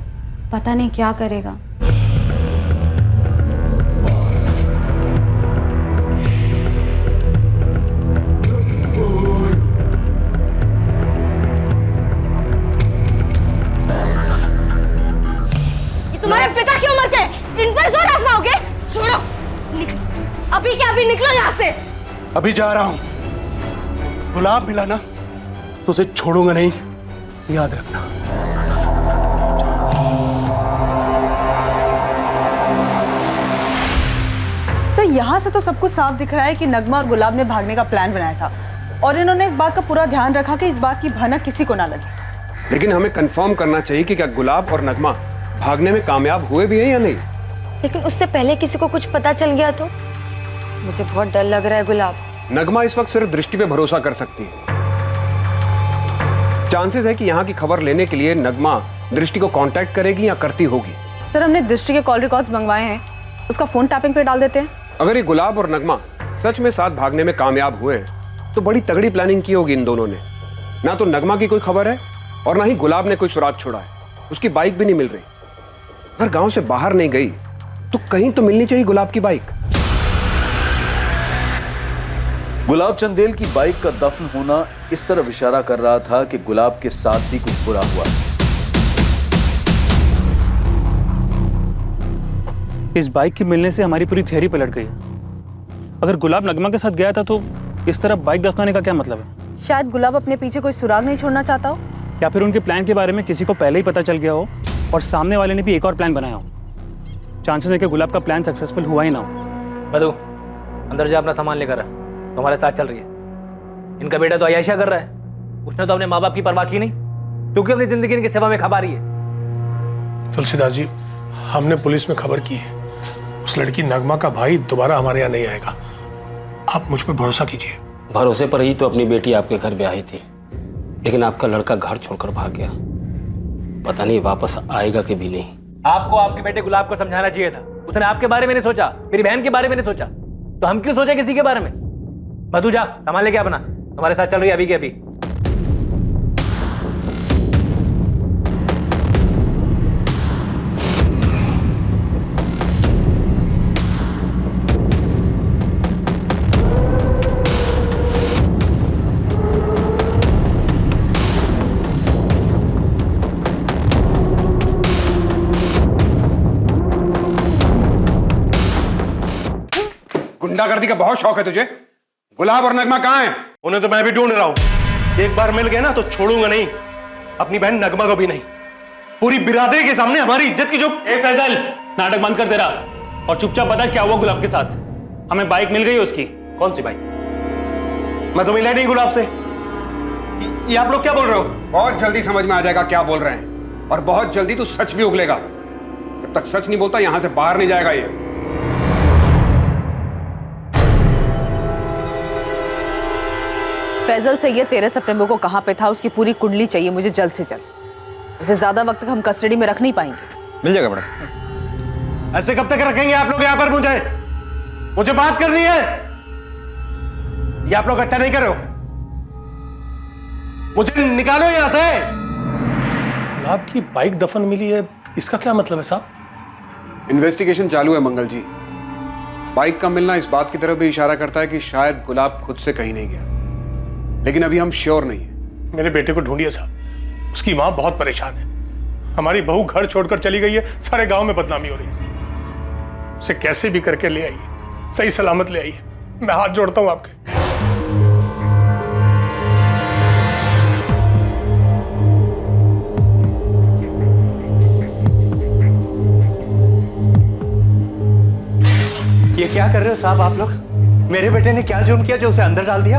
पता नहीं क्या करेगा। तुम्हारे पिता की उम्र के इन पर जोर आजमाओगे? छोड़ो, अभी क्या अभी निकलो यहाँ से। अभी जा रहा हूं। गुलाब मिला ना तो उसे छोड़ूंगा नहीं, याद रखना। सर यहाँ से तो सब कुछ साफ दिख रहा है कि नगमा और गुलाब ने भागने का प्लान बनाया था और इन्होंने इस बात का पूरा ध्यान रखा कि इस बात की भनक किसी को ना लगे। लेकिन हमें कंफर्म करना चाहिए कि क्या गुलाब और नगमा भागने में कामयाब हुए भी हैं या नहीं। लेकिन उससे पहले किसी को कुछ पता चल गया तो? मुझे बहुत डर लग रहा है गुलाब। नगमा इस वक्त सिर्फ दृष्टि पे भरोसा कर सकती है। चांसेस है कि यहाँ की खबर लेने के लिए नगमा दृष्टि को कांटेक्ट करेगी या करती होगी। सर हमने दृष्टि के कॉल रिकॉर्ड्स मंगवाए हैं, उसका फोन टैपिंग पे डाल देते हैं। अगर ये गुलाब और नगमा सच में साथ भागने में कामयाब हुए तो बड़ी तगड़ी प्लानिंग की होगी इन दोनों ने। ना तो नगमा की कोई खबर है और ना ही गुलाब ने कोई सुराग छोड़ा है। उसकी बाइक भी नहीं मिल रही। अगर गांव से बाहर नहीं गई तो कहीं तो मिलनी चाहिए गुलाब की बाइक। गुलाब चंदेल की बाइक का दफन होना इस तरफ इशारा कर रहा था कि गुलाब के साथ भी कुछ बुरा हुआ। इस बाइक के मिलने से हमारी पूरी थियरी पलट गई है। अगर गुलाब नगमा के साथ गया था तो इस तरफ बाइक दफनाने का क्या मतलब है? शायद गुलाब अपने पीछे कोई सुराग नहीं छोड़ना चाहता हो, या फिर उनके प्लान के बारे में किसी को पहले ही पता चल गया हो और सामने वाले ने भी एक और प्लान बनाया हो। चांसेस है कि गुलाब का प्लान सक्सेसफुल हुआ ही ना हो। मधु, अंदर जा, अपना सामान लेकर आ, तुम्हारे साथ चल रही है। इनका बेटा तो अयाशा कर रहा है, उसने तो अपने माँ बाप की परवाह की नहीं, क्योंकि अपनी जिंदगी इनकी सेवा में खपा रही है। तुलसीदास जी, हमने पुलिस में खबर की है, उस लड़की नगमा का भाई दोबारा हमारे यहाँ नहीं आएगा। आप मुझ पर भरोसा कीजिए। भरोसे पर ही तो अपनी बेटी आपके घर ब्याही थी, लेकिन आपका लड़का घर छोड़कर भाग गया। पता नहीं वापस आएगा कि भी नहीं। आपको आपके बेटे गुलाब को समझाना चाहिए था, उसने आपके बारे में नहीं सोचा, मेरी बहन के बारे में नहीं सोचा, तो हम क्यों सोचे किसी के बारे में। मधु जा, सामान लेके अपना, तुम्हारे साथ चल रही है अभी के अभी। गुंडागर्दी का बहुत शौक है तुझे। गुलाब और नगमा कहाँ हैं? उन्हें तो मैं भी ढूंढ रहा हूं। एक बार मिल गए ना तो छोड़ूंगा नहीं, अपनी बहन नगमा को भी नहीं। पूरी बिरादरी के सामने हमारी इज्जत की जो। फैजल, नाटक बंद कर दे रहा और चुपचाप बता क्या हुआ गुलाब के साथ। हमें बाइक मिल गई उसकी। कौन सी बाइक? मैं तो मिला नहीं गुलाब से। ये आप लोग क्या बोल रहे हो? बहुत जल्दी समझ में आ जाएगा क्या बोल रहे हैं, और बहुत जल्दी तू सच भी उगलेगा। जब तक सच नहीं बोलता यहां से बाहर नहीं जाएगा ये। फैजल से ये 13 सितंबर को कहाँ पे था उसकी पूरी कुंडली चाहिए मुझे जल्द से जल्द। उसे ज्यादा वक्त तक हम कस्टडी में रख नहीं पाएंगे। मिल जाएगा मैडम। ऐसे कब तक रखेंगे आप लोग यहाँ पर? मुझे बात करनी है। ये आप लोग अच्छा नहीं कर रहे हो, मुझे निकालो यहां से। गुलाब की बाइक दफन मिली है, इसका क्या मतलब है साहब? इन्वेस्टिगेशन चालू है मंगल जी। बाइक का मिलना इस बात की तरफ भी इशारा करता है कि शायद गुलाब खुद से कहीं नहीं गया, लेकिन अभी हम श्योर नहीं है। मेरे बेटे को ढूंढिए साहब, उसकी माँ बहुत परेशान है। हमारी बहू घर छोड़कर चली गई है, सारे गांव में बदनामी हो रही है। उसे कैसे भी करके ले आइए, सही सलामत ले आइए। मैं हाथ जोड़ता हूं आपके। ये क्या कर रहे हो साहब आप लोग? मेरे बेटे ने क्या जुर्म किया जो उसे अंदर डाल दिया?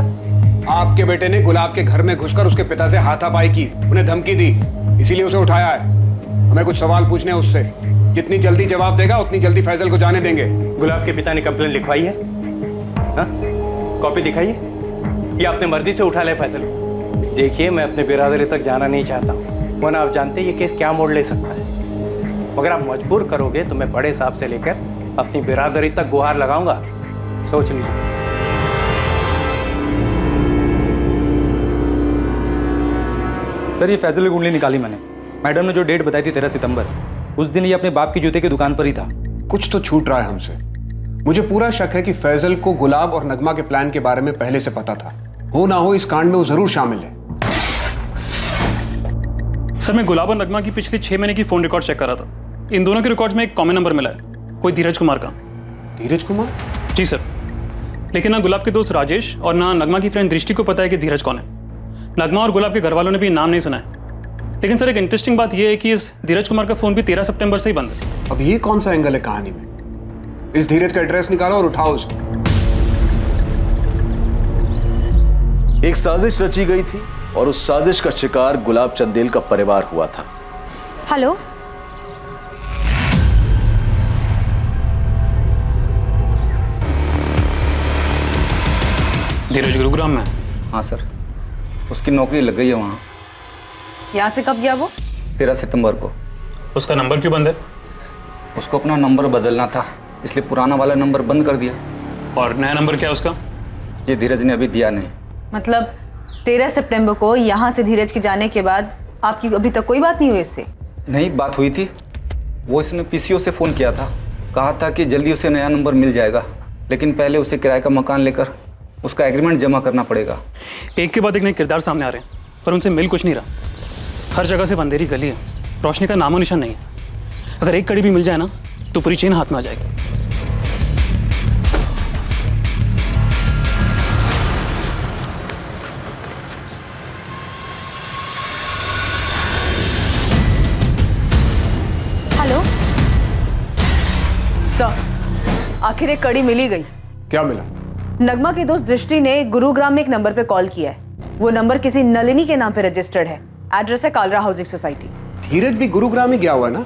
आपके बेटे ने गुलाब के घर में घुसकर उसके पिता से हाथापाई की, उन्हें धमकी दी, इसीलिए उसे उठाया है। हमें कुछ सवाल पूछने हैं उससे। जितनी जल्दी जवाब देगा उतनी जल्दी फैजल को जाने देंगे। गुलाब के पिता ने कंप्लेंट लिखवाई है? कॉपी दिखाइए। ये अपने मर्जी से उठा ले फैजल। देखिए, मैं अपने बिरादरी तक जाना नहीं चाहता हूँ, वरना आप जानते हैं ये केस क्या मोड़ ले सकता है। मगर आप मजबूर करोगे तो मैं बड़े साहब से लेकर अपनी बिरादरी तक गुहार लगाऊंगा। सोच लीजिए। सर, ये फैजल की कुंडली निकाली मैंने। मैडम ने जो डेट बताई थी 13 सितंबर, उस दिन ये अपने बाप की जूते की दुकान पर ही था। कुछ तो छूट रहा है हमसे। मुझे पूरा शक है कि फैजल को गुलाब और नगमा के प्लान के बारे में पहले से पता था। हो ना हो इस कांड में वो जरूर शामिल है। सर, मैं गुलाब और नगमा की पिछली 6 महीने की फोन रिकॉर्ड चेक कर रहा था। इन दोनों के रिकॉर्ड्स में एक कॉमन नंबर मिला है, कोई धीरज कुमार का। धीरज कुमार? जी सर, लेकिन ना गुलाब के दोस्त राजेश और ना नगमा की फ्रेंड दृष्टि को पता है कि धीरज कौन है। नगमा और गुलाब के घर वालों ने भी नाम नहीं सुना है। लेकिन सर, एक इंटरेस्टिंग बात यह है कि इस धीरज कुमार का फोन भी 13 सितंबर से ही बंद है। अब ये कौन सा एंगल है कहानी में? इस धीरज का एड्रेस निकालो और उठाओ उसको। एक साजिश रची गई थी और उस साजिश का शिकार गुलाब चंदेल का परिवार हुआ था। हेलो, धीरज गुरुग्राम में? हाँ सर, उसकी नौकरी लग गई है वहाँ। यहाँ से कब गया वो? 13 सितंबर को। उसका नंबर क्यों बंद है? उसको अपना नंबर बदलना था, इसलिए पुराना वाला नंबर बंद कर दिया। और नया नंबर क्या है उसका? ये धीरज ने अभी दिया नहीं। मतलब 13 सितंबर को यहाँ से धीरज के जाने के बाद आपकी अभी तक कोई बात नहीं हुई इससे? नहीं, बात हुई थी। वो इसने पीसीओ से फ़ोन किया था, कहा था कि जल्दी उसे नया नंबर मिल जाएगा, लेकिन पहले उसे किराए का मकान लेकर उसका एग्रीमेंट जमा करना पड़ेगा। एक के बाद एक नए किरदार सामने आ रहे हैं, पर उनसे मिल कुछ नहीं रहा। हर जगह से अंधेरी गली है, रोशनी का नामो निशान नहीं है। अगर एक कड़ी भी मिल जाए ना तो पूरी चेन हाथ में आ जाएगी। हेलो, आखिर एक कड़ी मिली गई। क्या मिला? नगमा की दोस्त दृष्टि ने गुरुग्राम में एक नंबर पे कॉल किया है। वो नंबर किसी नलिनी के नाम पे रजिस्टर्ड है। एड्रेस है कालरा हाउसिंग सोसाइटी। धीरज भी गुरुग्राम ही गया हुआ है ना?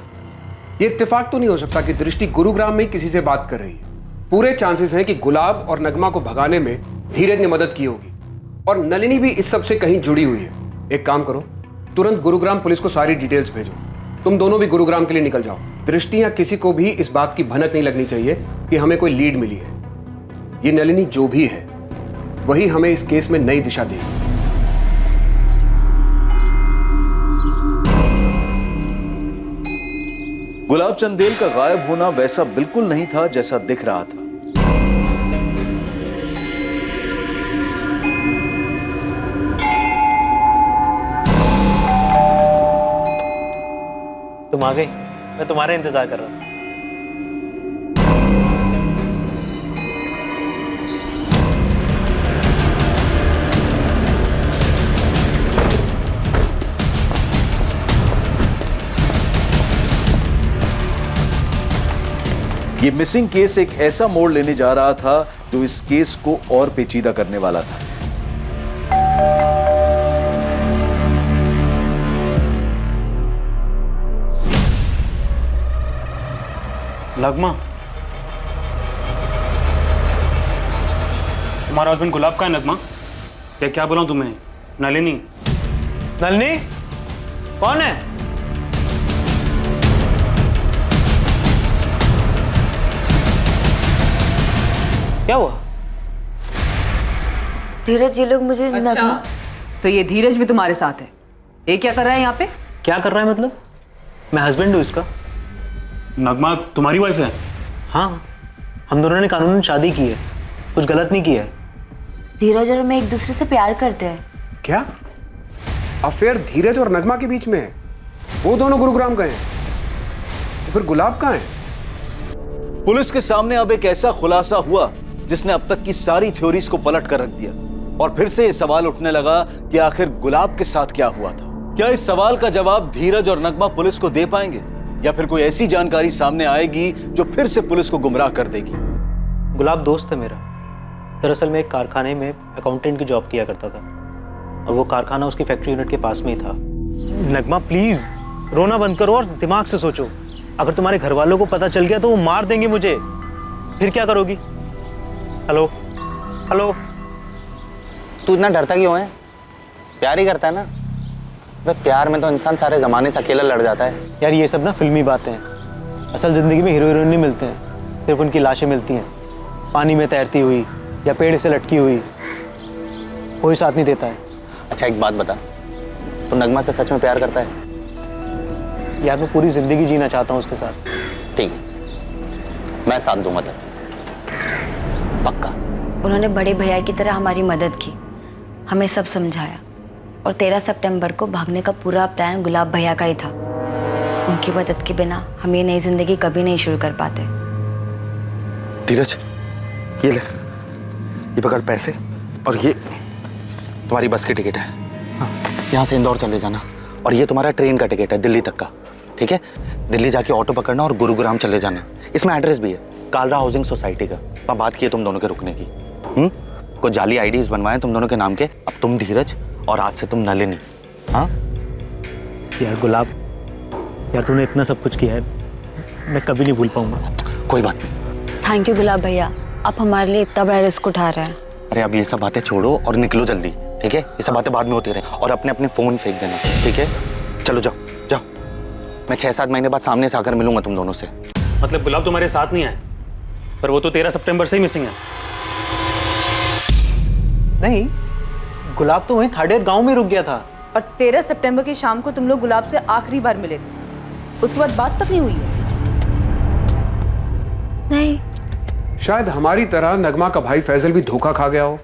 ये इत्तेफाक तो नहीं हो सकता कि दृष्टि गुरुग्राम में ही किसी से बात कर रही है। पूरे चांसेस हैं कि गुलाब और नगमा को भगाने में धीरज ने मदद की होगी और नलिनी भी इस सब से कहीं जुड़ी हुई है। एक काम करो, तुरंत गुरुग्राम पुलिस को सारी डिटेल्स भेजो। तुम दोनों भी गुरुग्राम के लिए निकल जाओ। दृष्टि या किसी को भी इस बात की भनक नहीं लगनी चाहिए कि हमें कोई लीड मिली है। ये नलिनी जो भी है वही हमें इस केस में नई दिशा देगी। गुलाब चंदेल का गायब होना वैसा बिल्कुल नहीं था जैसा दिख रहा था। तुम आ गई, मैं तुम्हारा इंतजार कर रहा था। ये मिसिंग केस एक ऐसा मोड़ लेने जा रहा था जो इस केस को और पेचीदा करने वाला था। नगमा, तुम्हारा हस्बैंड गुलाब का है नगमा? या क्या बुलाऊं तुम्हें? नलिनी? नलिनी कौन है? क्या हुआ? धीरज, ये लोग मुझे अच्छा, तो ये धीरज भी तुम्हारे साथ है? ये क्या कर रहा है यहाँ पे? क्या कर रहा है मतलब? मैं हस्बैंड हूँ इसका। नगमा तुम्हारी वाइफ है? हाँ, हम दोनों ने कानूनन शादी की है, कुछ गलत नहीं किया है। धीरज और मैं एक दूसरे से प्यार करते हैं। क्या अफेयर धीरज और नगमा के बीच में है? वो दोनों गुरुग्राम गए हैं, तो फिर गुलाब कहाँ है? पुलिस के सामने अब एक ऐसा खुलासा हुआ जिसने अब तक की सारी थ्योरीज को पलट कर रख दिया और फिर से ये सवाल उठने लगा कि आखिर गुलाब के साथ क्या हुआ था। क्या इस सवाल का जवाब धीरज और नगमा पुलिस को दे पाएंगे या फिर कोई ऐसी जानकारी सामने आएगी जो फिर से पुलिस को गुमराह कर देगी? गुलाब दोस्त है मेरा। दरअसल मैं एक कारखाने में अकाउंटेंट की जॉब किया करता था और वो कारखाना उसकी फैक्ट्री यूनिट के पास में ही था। नगमा प्लीज रोना बंद करो और दिमाग से सोचो। अगर तुम्हारे घर वालों को पता चल गया तो वो मार देंगे मुझे, फिर क्या करोगी? हेलो हेलो, तू इतना डरता क्यों है? प्यार ही करता है ना? तो प्यार में तो इंसान सारे जमाने से अकेला लड़ जाता है। यार ये सब ना फिल्मी बातें हैं। असल जिंदगी में हीरो हीरोइन नहीं मिलते हैं, सिर्फ उनकी लाशें मिलती हैं, पानी में तैरती हुई या पेड़ से लटकी हुई। कोई साथ नहीं देता है। अच्छा एक बात बता, तू नगमा से सच में प्यार करता है? यार मैं पूरी जिंदगी जीना चाहता हूँ उसके साथ। ठीक है, मैं साथ दूंगा तेरा, पक्का। उन्होंने बड़े भैया की तरह हमारी मदद की, हमें सब समझाया और 13 सितंबर को भागने का पूरा प्लान गुलाब भैया का ही था। उनकी मदद के बिना हम ये नई जिंदगी कभी नहीं शुरू कर पाते। धीरज, ये ले, ये पकड़ पैसे और ये तुम्हारी बस की टिकट है। हाँ, यहाँ से इंदौर चले जाना और ये तुम्हारा ट्रेन का टिकट है दिल्ली तक का। ठीक है, दिल्ली जाके ऑटो पकड़ना और गुरुग्राम चले जाना। इसमें एड्रेस भी है, कालरा हाउसिंग सोसाइटी का। वहाँ बात की है तुम दोनों के रुकने की। कुछ जाली आईडीज बनवाए तुम दोनों के नाम के। अब तुम धीरज और आज से तुम नलिनी। हाँ यार गुलाब, यार तूने इतना सब कुछ किया है, मैं कभी नहीं भूल पाऊंगा। कोई बात नहीं। थैंक यू गुलाब भैया, आप हमारे लिए इतना बड़ा रिस्क उठा रहे हैं। अरे अब ये सब बातें छोड़ो और निकलो जल्दी, ठीक है? ये सब बातें बाद में होती रहे और अपने अपने फोन फेंक देना, ठीक है? चलो जाओ जाओ, मैं 6-7 महीने बाद सामने से आकर मिलूंगा तुम दोनों से। मतलब गुलाब तुम्हारे साथ नहीं आए, पर वो तो 13 सितंबर से ही मिसिंग है। नहीं, गुलाब तो वहीं थाडेर गांव में रुक गया था। और 13 सितंबर की शाम को तुम लोग गुलाब से आखिरी बार मिले थे, उसके बाद बात तक नहीं हुई है? नहीं। शायद हमारी तरह नगमा का भाई फैजल भी धोखा खा गया हो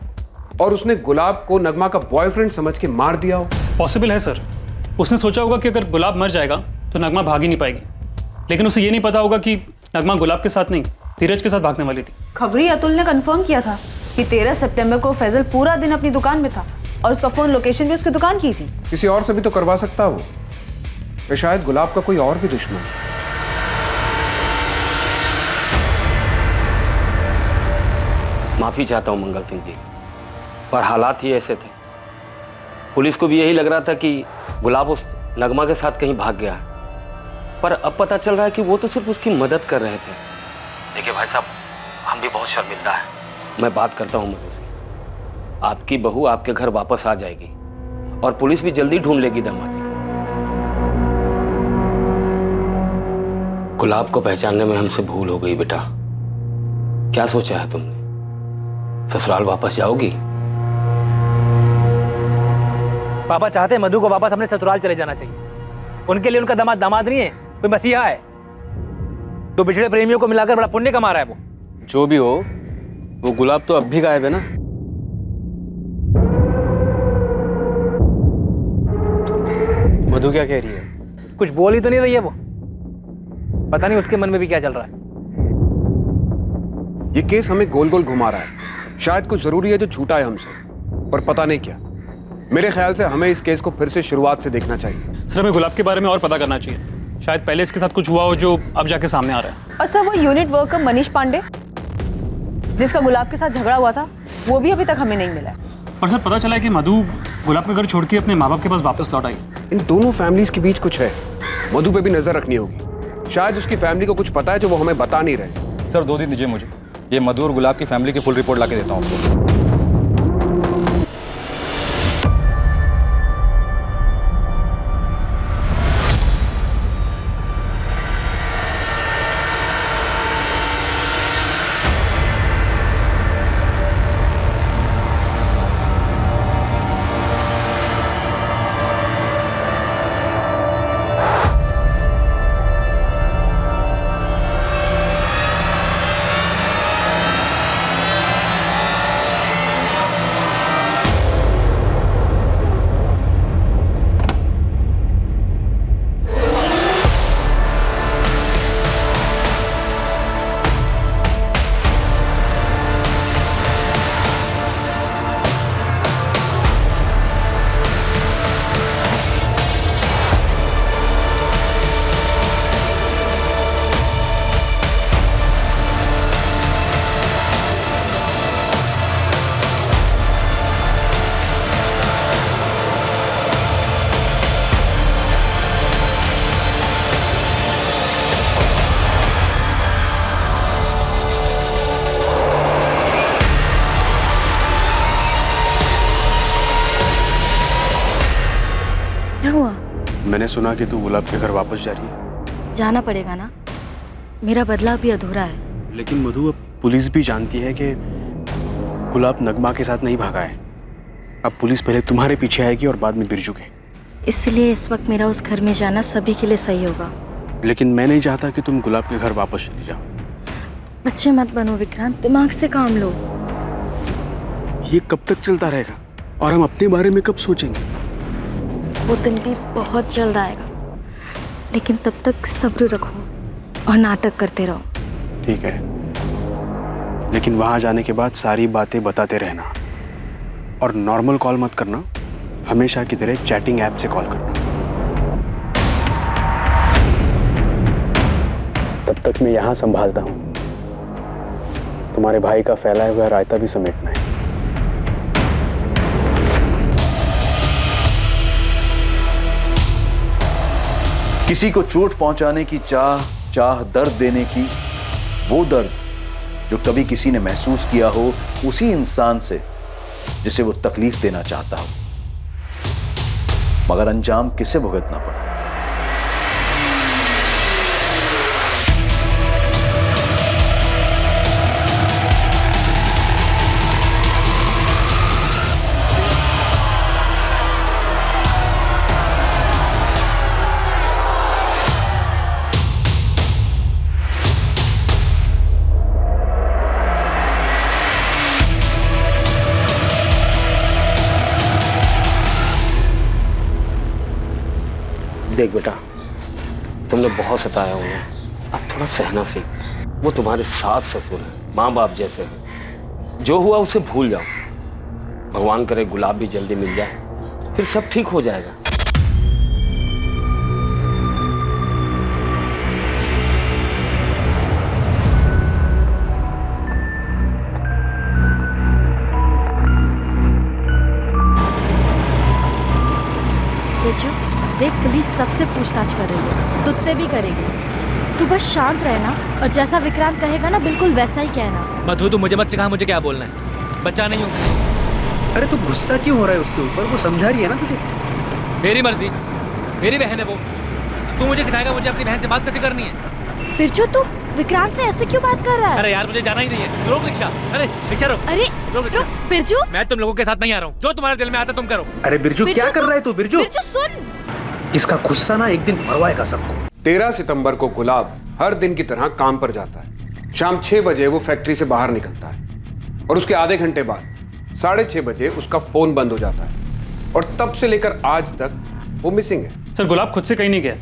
और उसने गुलाब को नगमा का बॉयफ्रेंड समझ के मार दिया हो। पॉसिबल है सर। उसने सोचा होगा कि अगर गुलाब मर जाएगा तो नगमा भाग ही नहीं पाएगी, लेकिन उसे ये नहीं पता होगा कि नगमा गुलाब के साथ नहीं धीरज के साथ भागने वाली थी। खबरी अतुल ने कंफर्म किया था कि 13 सितंबर को फैजल पूरा दिन अपनी दुकान में था और उसका फोन लोकेशन भी उसकी दुकान की थी। किसी और से भी तो करवा सकता वो, या शायद गुलाब का कोई और भी दुश्मन। माफ़ी चाहता हूँ मंगल सिंह जी, पर हालात ही ऐसे थे। पुलिस को भी यही लग रहा था कि गुलाब उस नगमा के साथ कहीं भाग गया है, पर अब पता चल रहा है कि वो तो सिर्फ उसकी मदद कर रहे थे। देखिए भाई साहब, हम भी बहुत शर्मिंदा है। मैं बात करता हूँ मधु से, आपकी बहू आपके घर वापस आ जाएगी और पुलिस भी जल्दी ढूंढ लेगी दामाजी को। गुलाब को पहचानने में हमसे भूल हो गई बेटा। क्या सोचा है तुमने? ससुराल वापस जाओगी? पापा चाहते हैं मधु को वापस अपने ससुराल चले जाना चाहिए। उनके लिए उनका दामाद दामाद नहीं है, कोई मसीहा है। तो बिछड़े प्रेमियों को मिलाकर बड़ा पुण्य कमा रहा है वो। जो भी हो, वो गुलाब तो अब भी गायब है ना। मधु क्या कह रही है? कुछ बोल ही तो नहीं रही है वो। पता नहीं उसके मन में भी क्या चल रहा है। ये केस हमें गोल गोल घुमा रहा है। शायद कुछ जरूरी है जो छूटा है हमसे, पर पता नहीं क्या। मेरे ख्याल से हमें इस केस को फिर से शुरुआत से देखना चाहिए। सर, हमें गुलाब के बारे में और पता करना चाहिए। शायद पहले इसके साथ कुछ हुआ हो जो अब जाके सामने आ रहा है। और सर, वो यूनिट वर्कर मनीष पांडे जिसका गुलाब के साथ झगड़ा हुआ था, वो भी अभी तक हमें नहीं मिला है। और सर, पता चला है कि मधु गुलाब का घर छोड़ के अपने माँ बाप के पास वापस लौट आई। इन दोनों फैमिलीज के बीच कुछ है। मधु पे भी नजर रखनी होगी। शायद उसकी फैमिली को कुछ पता है जो वो हमें बता नहीं रहे। सर 2 दिन दीजिए मुझे, ये मधु और गुलाब की फैमिली की फुल रिपोर्ट ला के देता हूँ आपको। मैंने सुना कि तू गुलाब के घर वापस जा रही है। जाना पड़ेगा ना, मेरा बदला भी अधूरा है। लेकिन मधु, अब पुलिस भी जानती है कि गुलाब नगमा के साथ नहीं भागा है। अब पुलिस पहले तुम्हारे पीछे आएगी और बाद में बिरजू के। इसलिए इस वक्त मेरा उस घर में जाना सभी के लिए सही होगा। लेकिन मैं नहीं चाहता कि तुम गुलाब के घर वापस चली जाओ। बच्चे मत बनो विक्रांत, दिमाग से काम लो। ये कब तक चलता रहेगा और हम अपने बारे में कब सोचेंगे? वो दिन भी बहुत जल्द आएगा, लेकिन तब तक सब्र रखो और नाटक करते रहो। ठीक है, लेकिन वहां जाने के बाद सारी बातें बताते रहना और नॉर्मल कॉल मत करना, हमेशा की तरह चैटिंग ऐप से कॉल करना। तब तक मैं यहां संभालता हूं। तुम्हारे भाई का फैलाया हुआ रायता भी समेटना है। किसी को चोट पहुंचाने की चाह दर्द देने की, वो दर्द जो कभी किसी ने महसूस किया हो उसी इंसान से जिसे वो तकलीफ देना चाहता हो, मगर अंजाम किसे भुगतना पड़ा। देख बेटा, तुमने बहुत सताया उन्हें, अब थोड़ा सहना सीख। वो तुम्हारे सास ससुर हैं, माँ बाप जैसे हैं। जो हुआ उसे भूल जाओ। भगवान करे गुलाब भी जल्दी मिल जाए, फिर सब ठीक हो जाएगा। देख पुलिस सबसे पूछताछ कर रही है, तुझसे भी करेगी। तू बस शांत रहना और जैसा विक्रांत कहेगा ना बिल्कुल वैसा ही कहना। मधु तू मुझे मत सिखा मुझे क्या बोलना है, बच्चा नहीं हूँ। अरे तू गुस्सा क्यों हो रहा है उसके ऊपर? वो समझा रही है ना तुझे। मेरी मर्जी, मेरी बहन है वो। तू मुझे सिखाएगा मुझे अपनी बहन से बात कैसे करनी है? बिरजू तू विक्रांत से ऐसे क्यों बात कर रहा है? अरे यार मुझे जाना ही नहीं है। रोक रिक्शा। अरे रिक्शा रोक। अरे रोक बिरजू। मैं तुम लोगों के साथ नहीं आ रहा हूँ, जो तुम्हारे दिल में आता तुम करो। अरे बिरजू क्या कर रहा है तू? बिरजू बिरजू सुन, इसका गुस्सा ना एक दिन मरवाएगा सबको। 13 सितंबर को गुलाब हर दिन की तरह काम पर जाता है। शाम 6 बजे वो फैक्ट्री से बाहर निकलता है और उसके आधे घंटे बाद 6:30 बजे उसका फोन बंद हो जाता है और तब से लेकर आज तक वो मिसिंग है। सर गुलाब खुद से कहीं नहीं गया,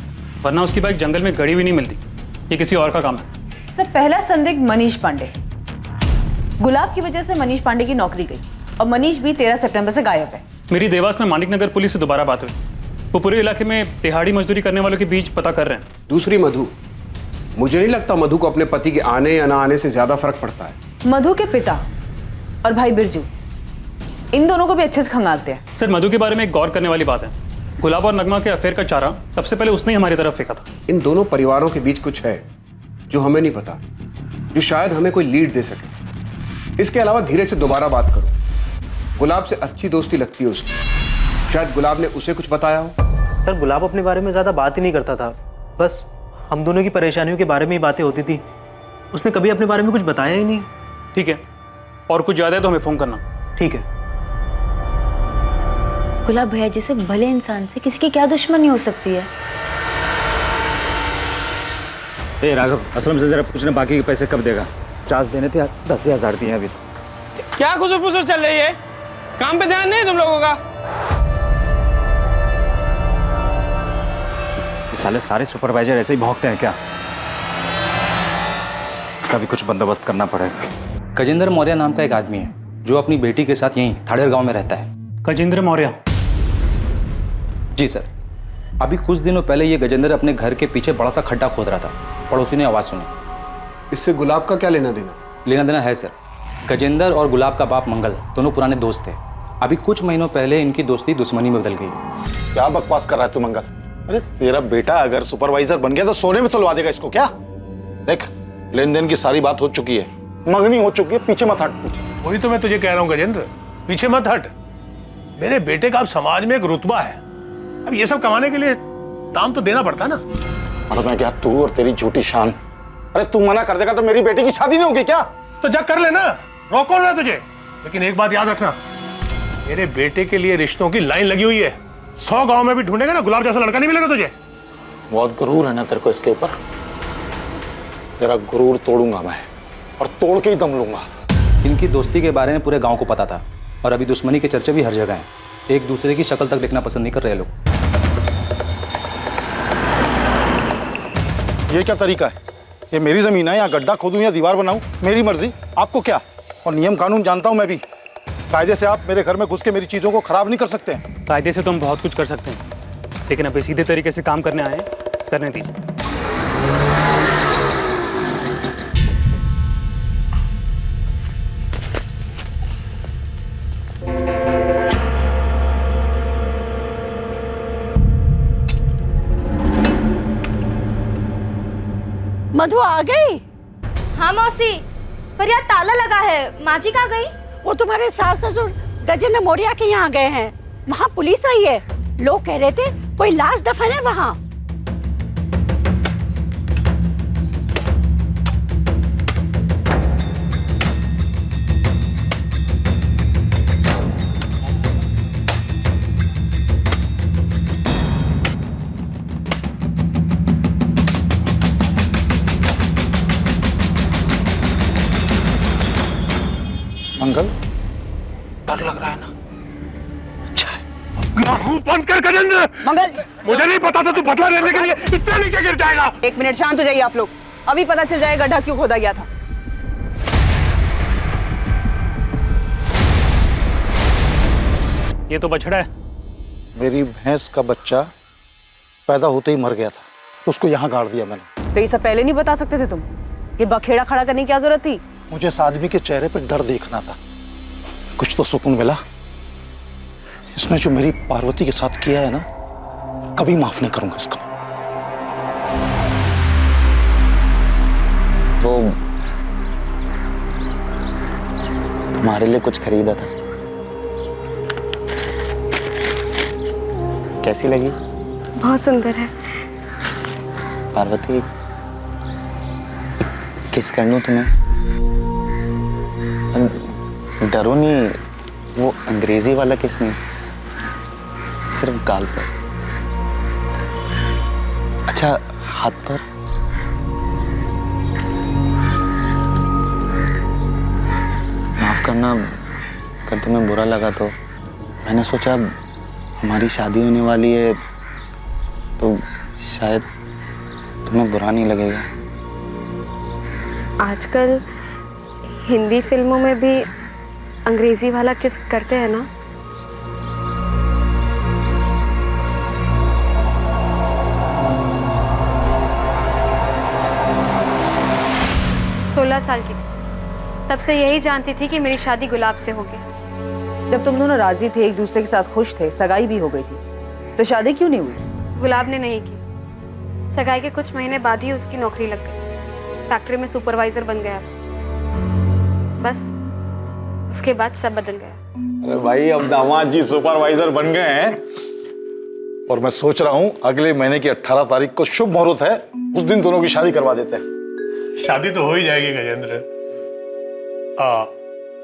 वरना उसकी बाइक जंगल में गड़ी हुई नहीं मिलती। ये किसी और का काम है। सर पहला संदिग्ध मनीष पांडे। गुलाब की वजह से मनीष पांडे की नौकरी गई और मनीष भी 13 सितंबर से गायब है। मेरी देवास में मानिक नगर पुलिस से दोबारा बात हुई। वो पूरे इलाके में दिहाड़ी मजदूरी करने वालों के बीच पता कर रहे हैं। दूसरी मधु, मुझे नहीं लगता मधु को अपने पति के आने या ना आने से ज्यादा फर्क पड़ता है। मधु के पिता और भाई बिरजू, इन दोनों को भी अच्छे से खंगालते हैं। सर मधु के बारे में एक गौर करने वाली बात है, गुलाब और नगमा के अफेयर का चारा सबसे पहले उसने ही हमारी तरफ फेंका था। इन दोनों परिवारों के बीच कुछ है जो हमें नहीं पता, जो शायद हमें कोई लीड दे सके। इसके अलावा धीरे से दोबारा बात करो। गुलाब से अच्छी दोस्ती लगती है उसकी, शायद गुलाब ने उसे कुछ बताया हो। सर गुलाब अपने बारे में ज्यादा बात ही नहीं करता था, बस हम दोनों की परेशानियों के बारे में ही बातें होती थी। उसने कभी अपने बारे में कुछ बताया ही नहीं। ठीक है, और कुछ ज्यादा है तो हमें फोन करना। ठीक है। गुलाब भैया जैसे भले इंसान से किसी की क्या दुश्मनी हो सकती है? ए राघव, असलम से जरा पूछना बाकी के पैसे कब देगा? 50 देने थे, 10,000 दिए अभी। क्या खुसर फुसर चल रही है? काम पे ध्यान नहीं तुम लोगों का? साले सारे सुपरवाइजर ऐसे ही भौंकते हैं क्या? इसका भी कुछ बंदोबस्त करना पड़ेगा। गजेंद्र मौर्य नाम का एक आदमी है जो अपनी बेटी के साथ यहीं थाड़ेर गांव में रहता है। गजेंद्र मौर्य? जी सर। अभी कुछ दिनों पहले ये गजेंद्र अपने घर के पीछे बड़ा सा खड्डा खोद रहा था। पड़ोसी ने आवाज़ सुनी। इससे गुलाब का क्या लेना देना? लेना देना है सर। गजेंद्र और गुलाब का बाप मंगल दोनों पुराने दोस्त थे। अभी कुछ महीनों पहले इनकी दोस्ती दुश्मनी में बदल गई। क्या बकवास कर रहा है तू मंगल? अरे तेरा बेटा अगर सुपरवाइजर बन गया तो सोने में तुलवा देगा इसको क्या? देख, लेन देन की सारी बात हो चुकी है, मंगनी हो चुकी है, पीछे मत हट। वही तो मैं तुझे कह रहा हूँ गजेंद्र, पीछे मत हट। मेरे बेटे का अब समाज में एक रुतबा है, अब ये सब कमाने के लिए दाम तो देना पड़ता ना। और मैं क्या, तू और तेरी झूठी शान। अरे तू मना कर देगा तो मेरी बेटी की शादी नहीं होगी क्या? तो जग कर लेना, रोको ना तुझे। लेकिन एक बात याद रखना, मेरे बेटे के लिए रिश्तों की लाइन लगी हुई है। 100 गांव में भी ढूंढेगा ना, गुलाब जैसा लड़का नहीं मिलेगा तुझे। बहुत गुरूर है ना तेरे को इसके ऊपर। तेरा गुरूर तोड़ूंगा मैं, और तोड़ के ही दम लूंगा। इनकी दोस्ती के बारे में पूरे गांव को पता था और अभी दुश्मनी के चर्चे भी हर जगह हैं। एक दूसरे की शक्ल तक देखना पसंद नहीं कर रहे लोग। ये क्या तरीका है? ये मेरी जमीन है, यहाँ गड्ढा खोदूं या दीवार बनाऊं, मेरी मर्जी। आपको क्या? और नियम कानून जानता हूं मैं भी। कायदे से आप मेरे घर में घुस के मेरी चीजों को खराब नहीं कर सकते हैं। कायदे से तो हम बहुत कुछ कर सकते हैं, लेकिन अभी सीधे तरीके से काम करने आए हैं, करने दीजिए। मधु आ गई? हाँ मौसी, पर यार ताला लगा है। माँ जी कहाँ गई? वो तुम्हारे सास ससुर गजेंद्र मौर्य के यहाँ गए हैं। वहाँ पुलिस आई है, लोग कह रहे थे कोई लाश दफन है वहाँ। मंगल, डर लग रहा है ना? अच्छा है। अपना मुंह बंद कर गजेंद्र। मंगल, मुझे नहीं पता था तू बदला लेने के लिए इतना नीचे गिर जाएगा। 1 मिनट शांत हो जाइए आप लोग, अभी पता चल जाएगा गड्ढा क्यों खोदा गया था। ये तो बछड़ा है। मेरी भैंस का बच्चा पैदा होते ही मर गया था, उसको यहाँ गाड़ दिया मैंने। तो ये सब पहले नहीं बता सकते थे तुम? ये बखेड़ा खड़ा करने की क्या जरूरत थी? मुझे इस आदमी के चेहरे पे डर देखना था, कुछ तो सुकून मिला। इसने जो मेरी पार्वती के साथ किया है ना, कभी माफ नहीं करूंगा इसको। वो तुम्हारे लिए कुछ खरीदा था, कैसी लगी? बहुत सुंदर है। पार्वती, किस कर लूं तुम्हें? डरो नहीं, वो अंग्रेजी वाला किस नहीं, सिर्फ गाल पर। अच्छा, हाथ पर। माफ करना अगर तुम्हें बुरा लगा तो। मैंने सोचा हमारी शादी होने वाली है तो शायद तुम्हें बुरा नहीं लगेगा। आजकल हिंदी फिल्मों में भी अंग्रेजी वाला किस करते हैं ना? साल की थी, तब से यही जानती थी कि मेरी शादी गुलाब से होगी। जब तुम दोनों राजी थे, एक दूसरे के साथ खुश थे, सगाई भी हो गई थी, तो शादी क्यों नहीं हुई? गुलाब ने नहीं की। सगाई के कुछ महीने बाद ही उसकी नौकरी लग गई। फैक्ट्री में सुपरवाइजर बन गया। बस उसके बाद सब बदल गया। अरे भाई, अब दामाद जी सुपरवाइजर बन गए हैं और मैं सोच रहा हूँ अगले महीने की 18 तारीख को शुभ मुहूर्त है, उस दिन दोनों की शादी करवा देते हैं। शादी तो हो ही जाएगी गजेंद्र।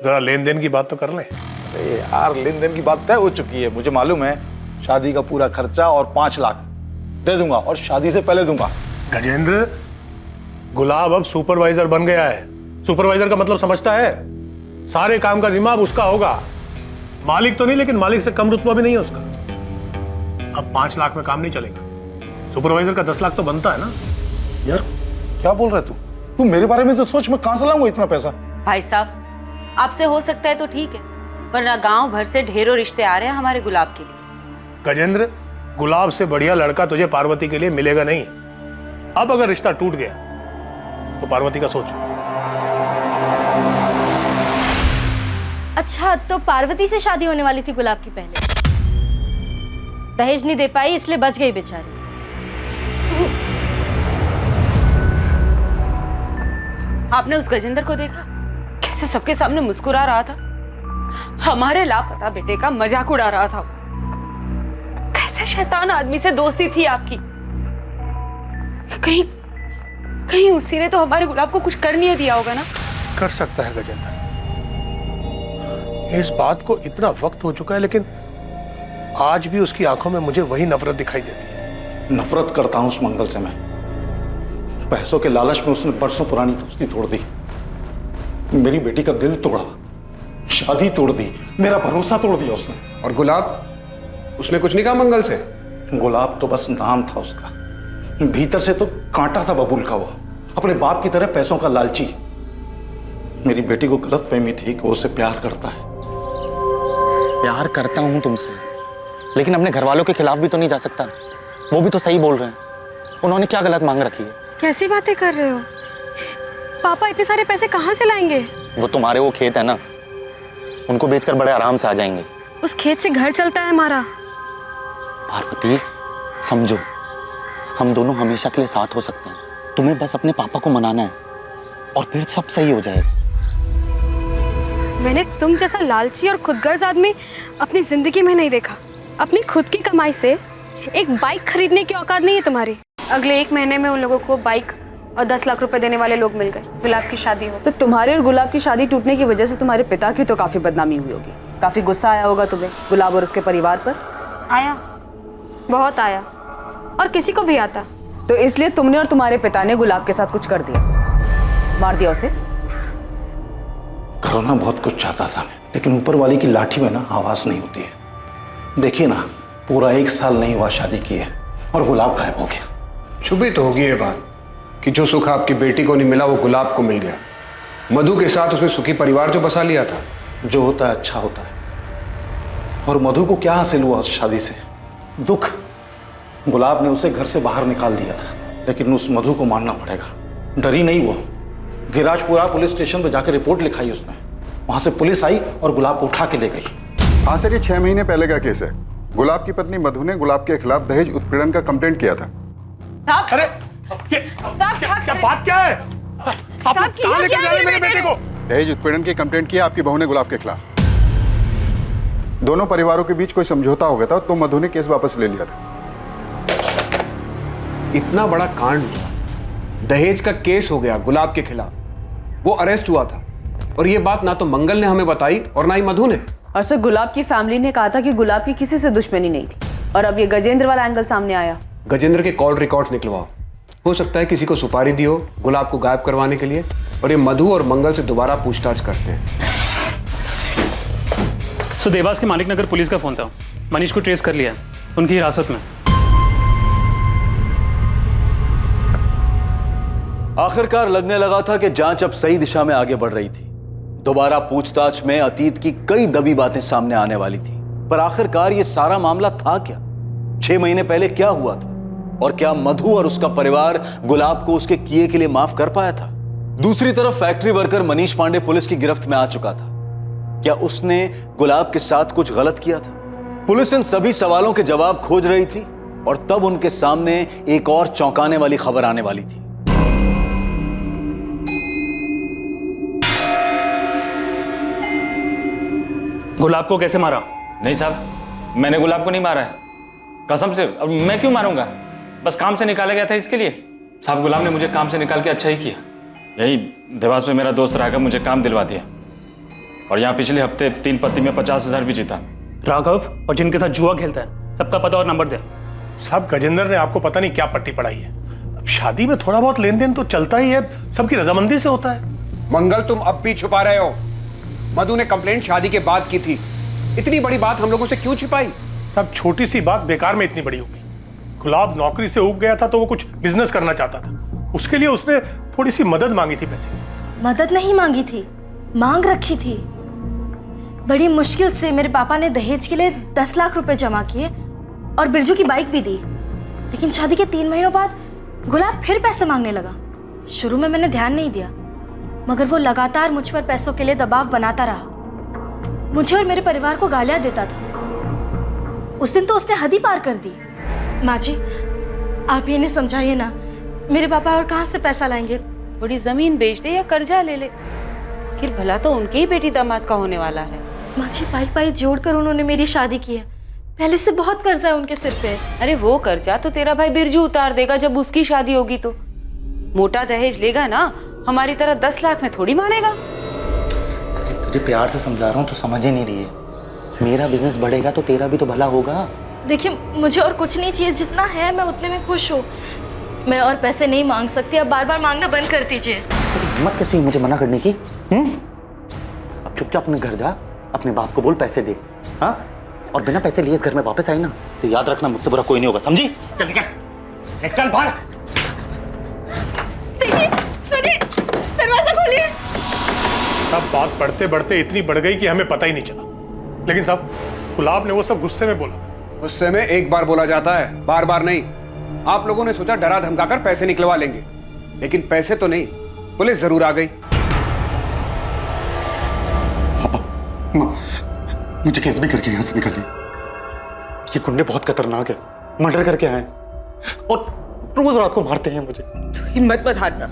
जरा लेन देन की बात तो कर ले। अरे यार, लेन देन की बात तय हो चुकी है। मुझे मालूम है शादी का पूरा खर्चा और 5 लाख दे दूंगा और शादी से पहले दूंगा। गजेंद्र, गुलाब अब सुपरवाइजर बन गया है। सुपरवाइजर का मतलब समझता है? सारे काम का जिम्मा अब उसका होगा। मालिक तो नहीं, लेकिन मालिक से कम रुतबा भी नहीं है उसका। अब 5 लाख में काम नहीं चलेगा। सुपरवाइजर का 10 लाख तो बनता है ना। यार क्या बोल रहा है तू मेरे बारे में तो सोच, मैं कहां से लाऊंगा इतना पैसा? भाई साहब, आपसे हो सकता है तो ठीक है, वरना गांव भर से ढेरों रिश्ते आ रहे हैं हमारे गुलाब के लिए। गजेंद्र, गुलाब से बढ़िया लड़का तुझे पार्वती के लिए मिलेगा नहीं। अब अगर रिश्ता टूट गया तो पार्वती का सोच। अच्छा, तो पार्वती से शादी होने वाली थी गुलाब की पहले। दहेज नहीं दे पाई इसलिए बच गई बेचारी। आपने उस गजेंद्र को देखा कैसे सबके सामने मुस्कुरा रहा था? हमारे लापता बेटे का मजाक उड़ा रहा था। कैसे शैतान आदमी से दोस्ती थी आपकी। कहीं कहीं उसी ने तो हमारे गुलाब को कुछ कर नहीं दिया होगा ना? कर सकता है गजेंद्र। इस बात को इतना वक्त हो चुका है, लेकिन आज भी उसकी आंखों में मुझे वही नफरत दिखाई देती है। नफरत करता हूं उस मंगल से मैं। पैसों के लालच में उसने बरसों पुरानी दोस्ती तोड़ दी, मेरी बेटी का दिल तोड़ा, शादी तोड़ दी, मेरा भरोसा तोड़ दिया उसने। और गुलाब, उसने कुछ नहीं कहा मंगल से? गुलाब तो बस नाम था उसका, भीतर से तो कांटा था बबूल का। वो अपने बाप की तरह पैसों का लालची। मेरी बेटी को गलतफहमी थी कि वो उससे प्यार करता है। प्यार करता हूं तुमसे, लेकिन अपने घर वालों के खिलाफ भी तो नहीं जा सकता। वो भी तो सही बोल रहे हैं। उन्होंने क्या गलत मांग रखी है? कैसी बातें कर रहे हो? पापा इतने सारे पैसे कहाँ से लाएंगे? वो तुम्हारे वो खेत है ना, उनको बेचकर बड़े आराम से आ जाएंगे। उस खेत से घर चलता है हमारा। पार्वती, समझो, हम दोनों हमेशा के लिए साथ हो सकते हैं। तुम्हें बस अपने पापा को मनाना है और फिर सब सही हो जाएगा। मैंने तुम जैसा लालची और खुदगर्ज आदमी अपनी जिंदगी में नहीं देखा। अपनी खुद की कमाई से एक बाइक खरीदने की औकात नहीं है तुम्हारी। अगले 1 महीने में उन लोगों को बाइक और 10 लाख रुपए देने वाले लोग मिल गए। गुलाब की शादी हो तो तुम्हारे और गुलाब की शादी टूटने की वजह से तुम्हारे पिता की तो काफी बदनामी हुई होगी। काफी गुस्सा आया होगा तुम्हें गुलाब और उसके परिवार पर। आया, बहुत आया, और किसी को भी आता। तो इसलिए तुमने और तुम्हारे पिता ने गुलाब के साथ कुछ कर दिया, मार दिया उसे। करना बहुत कुछ चाहता था मैं, लेकिन ऊपर वाली की लाठी में ना आवाज नहीं होती है। देखिए ना, पूरा 1 साल नहीं हुआ शादी किए और गुलाब गायब हो गया। छुपी तो होगी ये बात कि जो सुख आपकी बेटी को नहीं मिला वो गुलाब को मिल गया। मधु के साथ उसने सुखी परिवार जो बसा लिया था। जो होता है अच्छा होता है। और मधु को क्या हासिल हुआ उस शादी से? दुख। गुलाब ने उसे घर से बाहर निकाल दिया था, लेकिन उस मधु को मानना पड़ेगा। डरी नहीं वो, गिराजपुरा पुलिस स्टेशन पर जाकर रिपोर्ट लिखाई उसने। वहां से पुलिस आई और गुलाब को उठा के ले गई। हाँ सर, ये 6 महीने पहले का केस है। गुलाब की पत्नी मधु ने गुलाब के खिलाफ दहेज उत्पीड़न का कंप्लेंट किया था। अरे क्या बात क्या है? आप कहां लेकर जा रहे हैं मेरे बेटे को? दहेज उत्पीड़न की कंप्लेंट किया आपकी बहू ने गुलाब के खिलाफ। दोनों परिवारों के बीच कोई समझौता हो गया था तो मधु ने केस वापस ले लिया था। इतना बड़ा कांड, दहेज का केस हो गया गुलाब के खिलाफ, वो अरेस्ट हुआ था, और ये बात ना तो मंगल ने हमें बताई और ना ही मधु ने। और सर गुलाब की फैमिली ने कहा था कि गुलाब की किसी से दुश्मनी नहीं थी, और अब ये गजेंद्र वाला एंगल सामने आया। गजेंद्र के कॉल रिकॉर्ड्स निकलवाओ, हो सकता है किसी को सुपारी दी हो गुलाब को गायब करवाने के लिए, और ये मधु और मंगल से दोबारा पूछताछ करते हैं। सो देवास के मालिक नगर पुलिस का फोन था, मनीष को ट्रेस कर लिया, उनकी हिरासत में। आखिरकार लगने लगा था कि जांच अब सही दिशा में आगे बढ़ रही थी। दोबारा पूछताछ में अतीत की कई दबी बातें सामने आने वाली थी, पर आखिरकार ये सारा मामला था क्या? 6 महीने पहले क्या हुआ था? और क्या मधु और उसका परिवार गुलाब को उसके किए के लिए माफ कर पाया था? दूसरी तरफ factory worker Manish Pandey police की गिरफ्त में आ चुका था। क्या उसने गुलाब के साथ कुछ गलत किया था? पुलिस इन सभी सवालों के जवाब खोज रही थी, और तब उनके सामने एक और चौंकाने वाली खबर आने वाली थी। गुलाब को कैसे मारा? नहीं साहब, मैंने गुलाब को नहीं मारा है, कसम से। अब मैं क्यों मारूंगा? बस काम से निकाला गया था इसके लिए। साहब गुलाब ने मुझे काम से निकाल के अच्छा ही किया। यही देवास में मेरा दोस्त राघव मुझे काम दिलवा दिया, और यहाँ पिछले हफ्ते 3 पत्ती में 50,000 भी जीता। राघव और जिनके साथ जुआ खेलता है, सबका पता और नंबर दे। साहब गजेंद्र ने आपको पता नहीं क्या पट्टी पढ़ाई है। अब शादी में थोड़ा बहुत लेन देन तो चलता ही है, सबकी रजामंदी से होता है। मंगल तुम अब भी छुपा रहे हो। मधु ने कंप्लेंट शादी के बाद की थी, इतनी बड़ी बात हम लोगों से क्यों छिपाई? सब छोटी सी बात बेकार में इतनी बड़ी हो गई। गुलाब नौकरी से उब गया था तो वो कुछ बिजनेस करना चाहता था, उसके लिए उसने थोड़ी सी मदद मांगी थी। पैसे मदद नहीं मांगी थी, मांग रखी थी। बड़ी मुश्किल से मेरे पापा ने दहेज के लिए 10 लाख रुपए जमा किए और बिरजू की बाइक भी दी, लेकिन शादी के 3 महीनों बाद गुलाब फिर पैसे मांगने लगा। शुरू में मैंने ध्यान नहीं दिया, मगर वो लगातार मुझ पर पैसों के लिए दबाव बनाता रहा। मुझे और मेरे परिवार को गालियां देता था। उस दिन तो उसने हद ही पार कर दी। माँ जी, आप ये नहीं समझाइए ना, मेरे पापा और कहाँ से पैसा लाएंगे? थोड़ी जमीन बेच दे या कर्जा ले ले, आखिर भला तो उनके ही बेटी दामाद का होने वाला है। माँ जी, पाई पाई जोड़कर उन्होंने मेरी शादी की है। पहले से बहुत कर्जा है उनके सिर पे। अरे वो कर्जा तो तेरा भाई बिरजू उतार देगा जब उसकी शादी होगी तो। मोटा दहेज लेगा ना, हमारी तरह 10 लाख में थोड़ी मानेगा। तुझे प्यार से समझा रहा हूँ तो समझ ही नहीं रही है। मेरा बिजनेस बढ़ेगा तो तेरा भी तो भला होगा। देखिए, मुझे और कुछ नहीं चाहिए, जितना है मैं उतने में खुश हूँ। मैं और पैसे नहीं मांग सकती, अब बार बार मांगना बंद कर दीजिए। हिम्मत कैसी हुई मुझे मना करने की? अब चुपचाप अपने घर जा, अपने बाप को बोल पैसे दे। हाँ, और बिना पैसे लिए इस घर में वापस आई ना तो याद रखना मुझसे बुरा कोई नहीं होगा, समझी? चल निकल, चल बाहर। सुनिए, दरवाजा खोलिए। सब बात बढ़ते बढ़ते इतनी बढ़ गई कि हमें पता ही नहीं चला। लेकिन साहब गुलाब ने वो सब गुस्से में बोला। गुस्से में एक बार बोला जाता है, बार बार नहीं। आप लोगों ने सोचा डरा धमकाकर पैसे निकलवा लेंगे, लेकिन पैसे तो नहीं, पुलिस जरूर आ गई। पापा, माँ, मुझे कैसे भी करके यहाँ से निकालिए। ये गुंडे बहुत खतरनाक है, मर्डर करके आए और रोज रात को मारते हैं मुझे। तो हिम्मत मत हारना,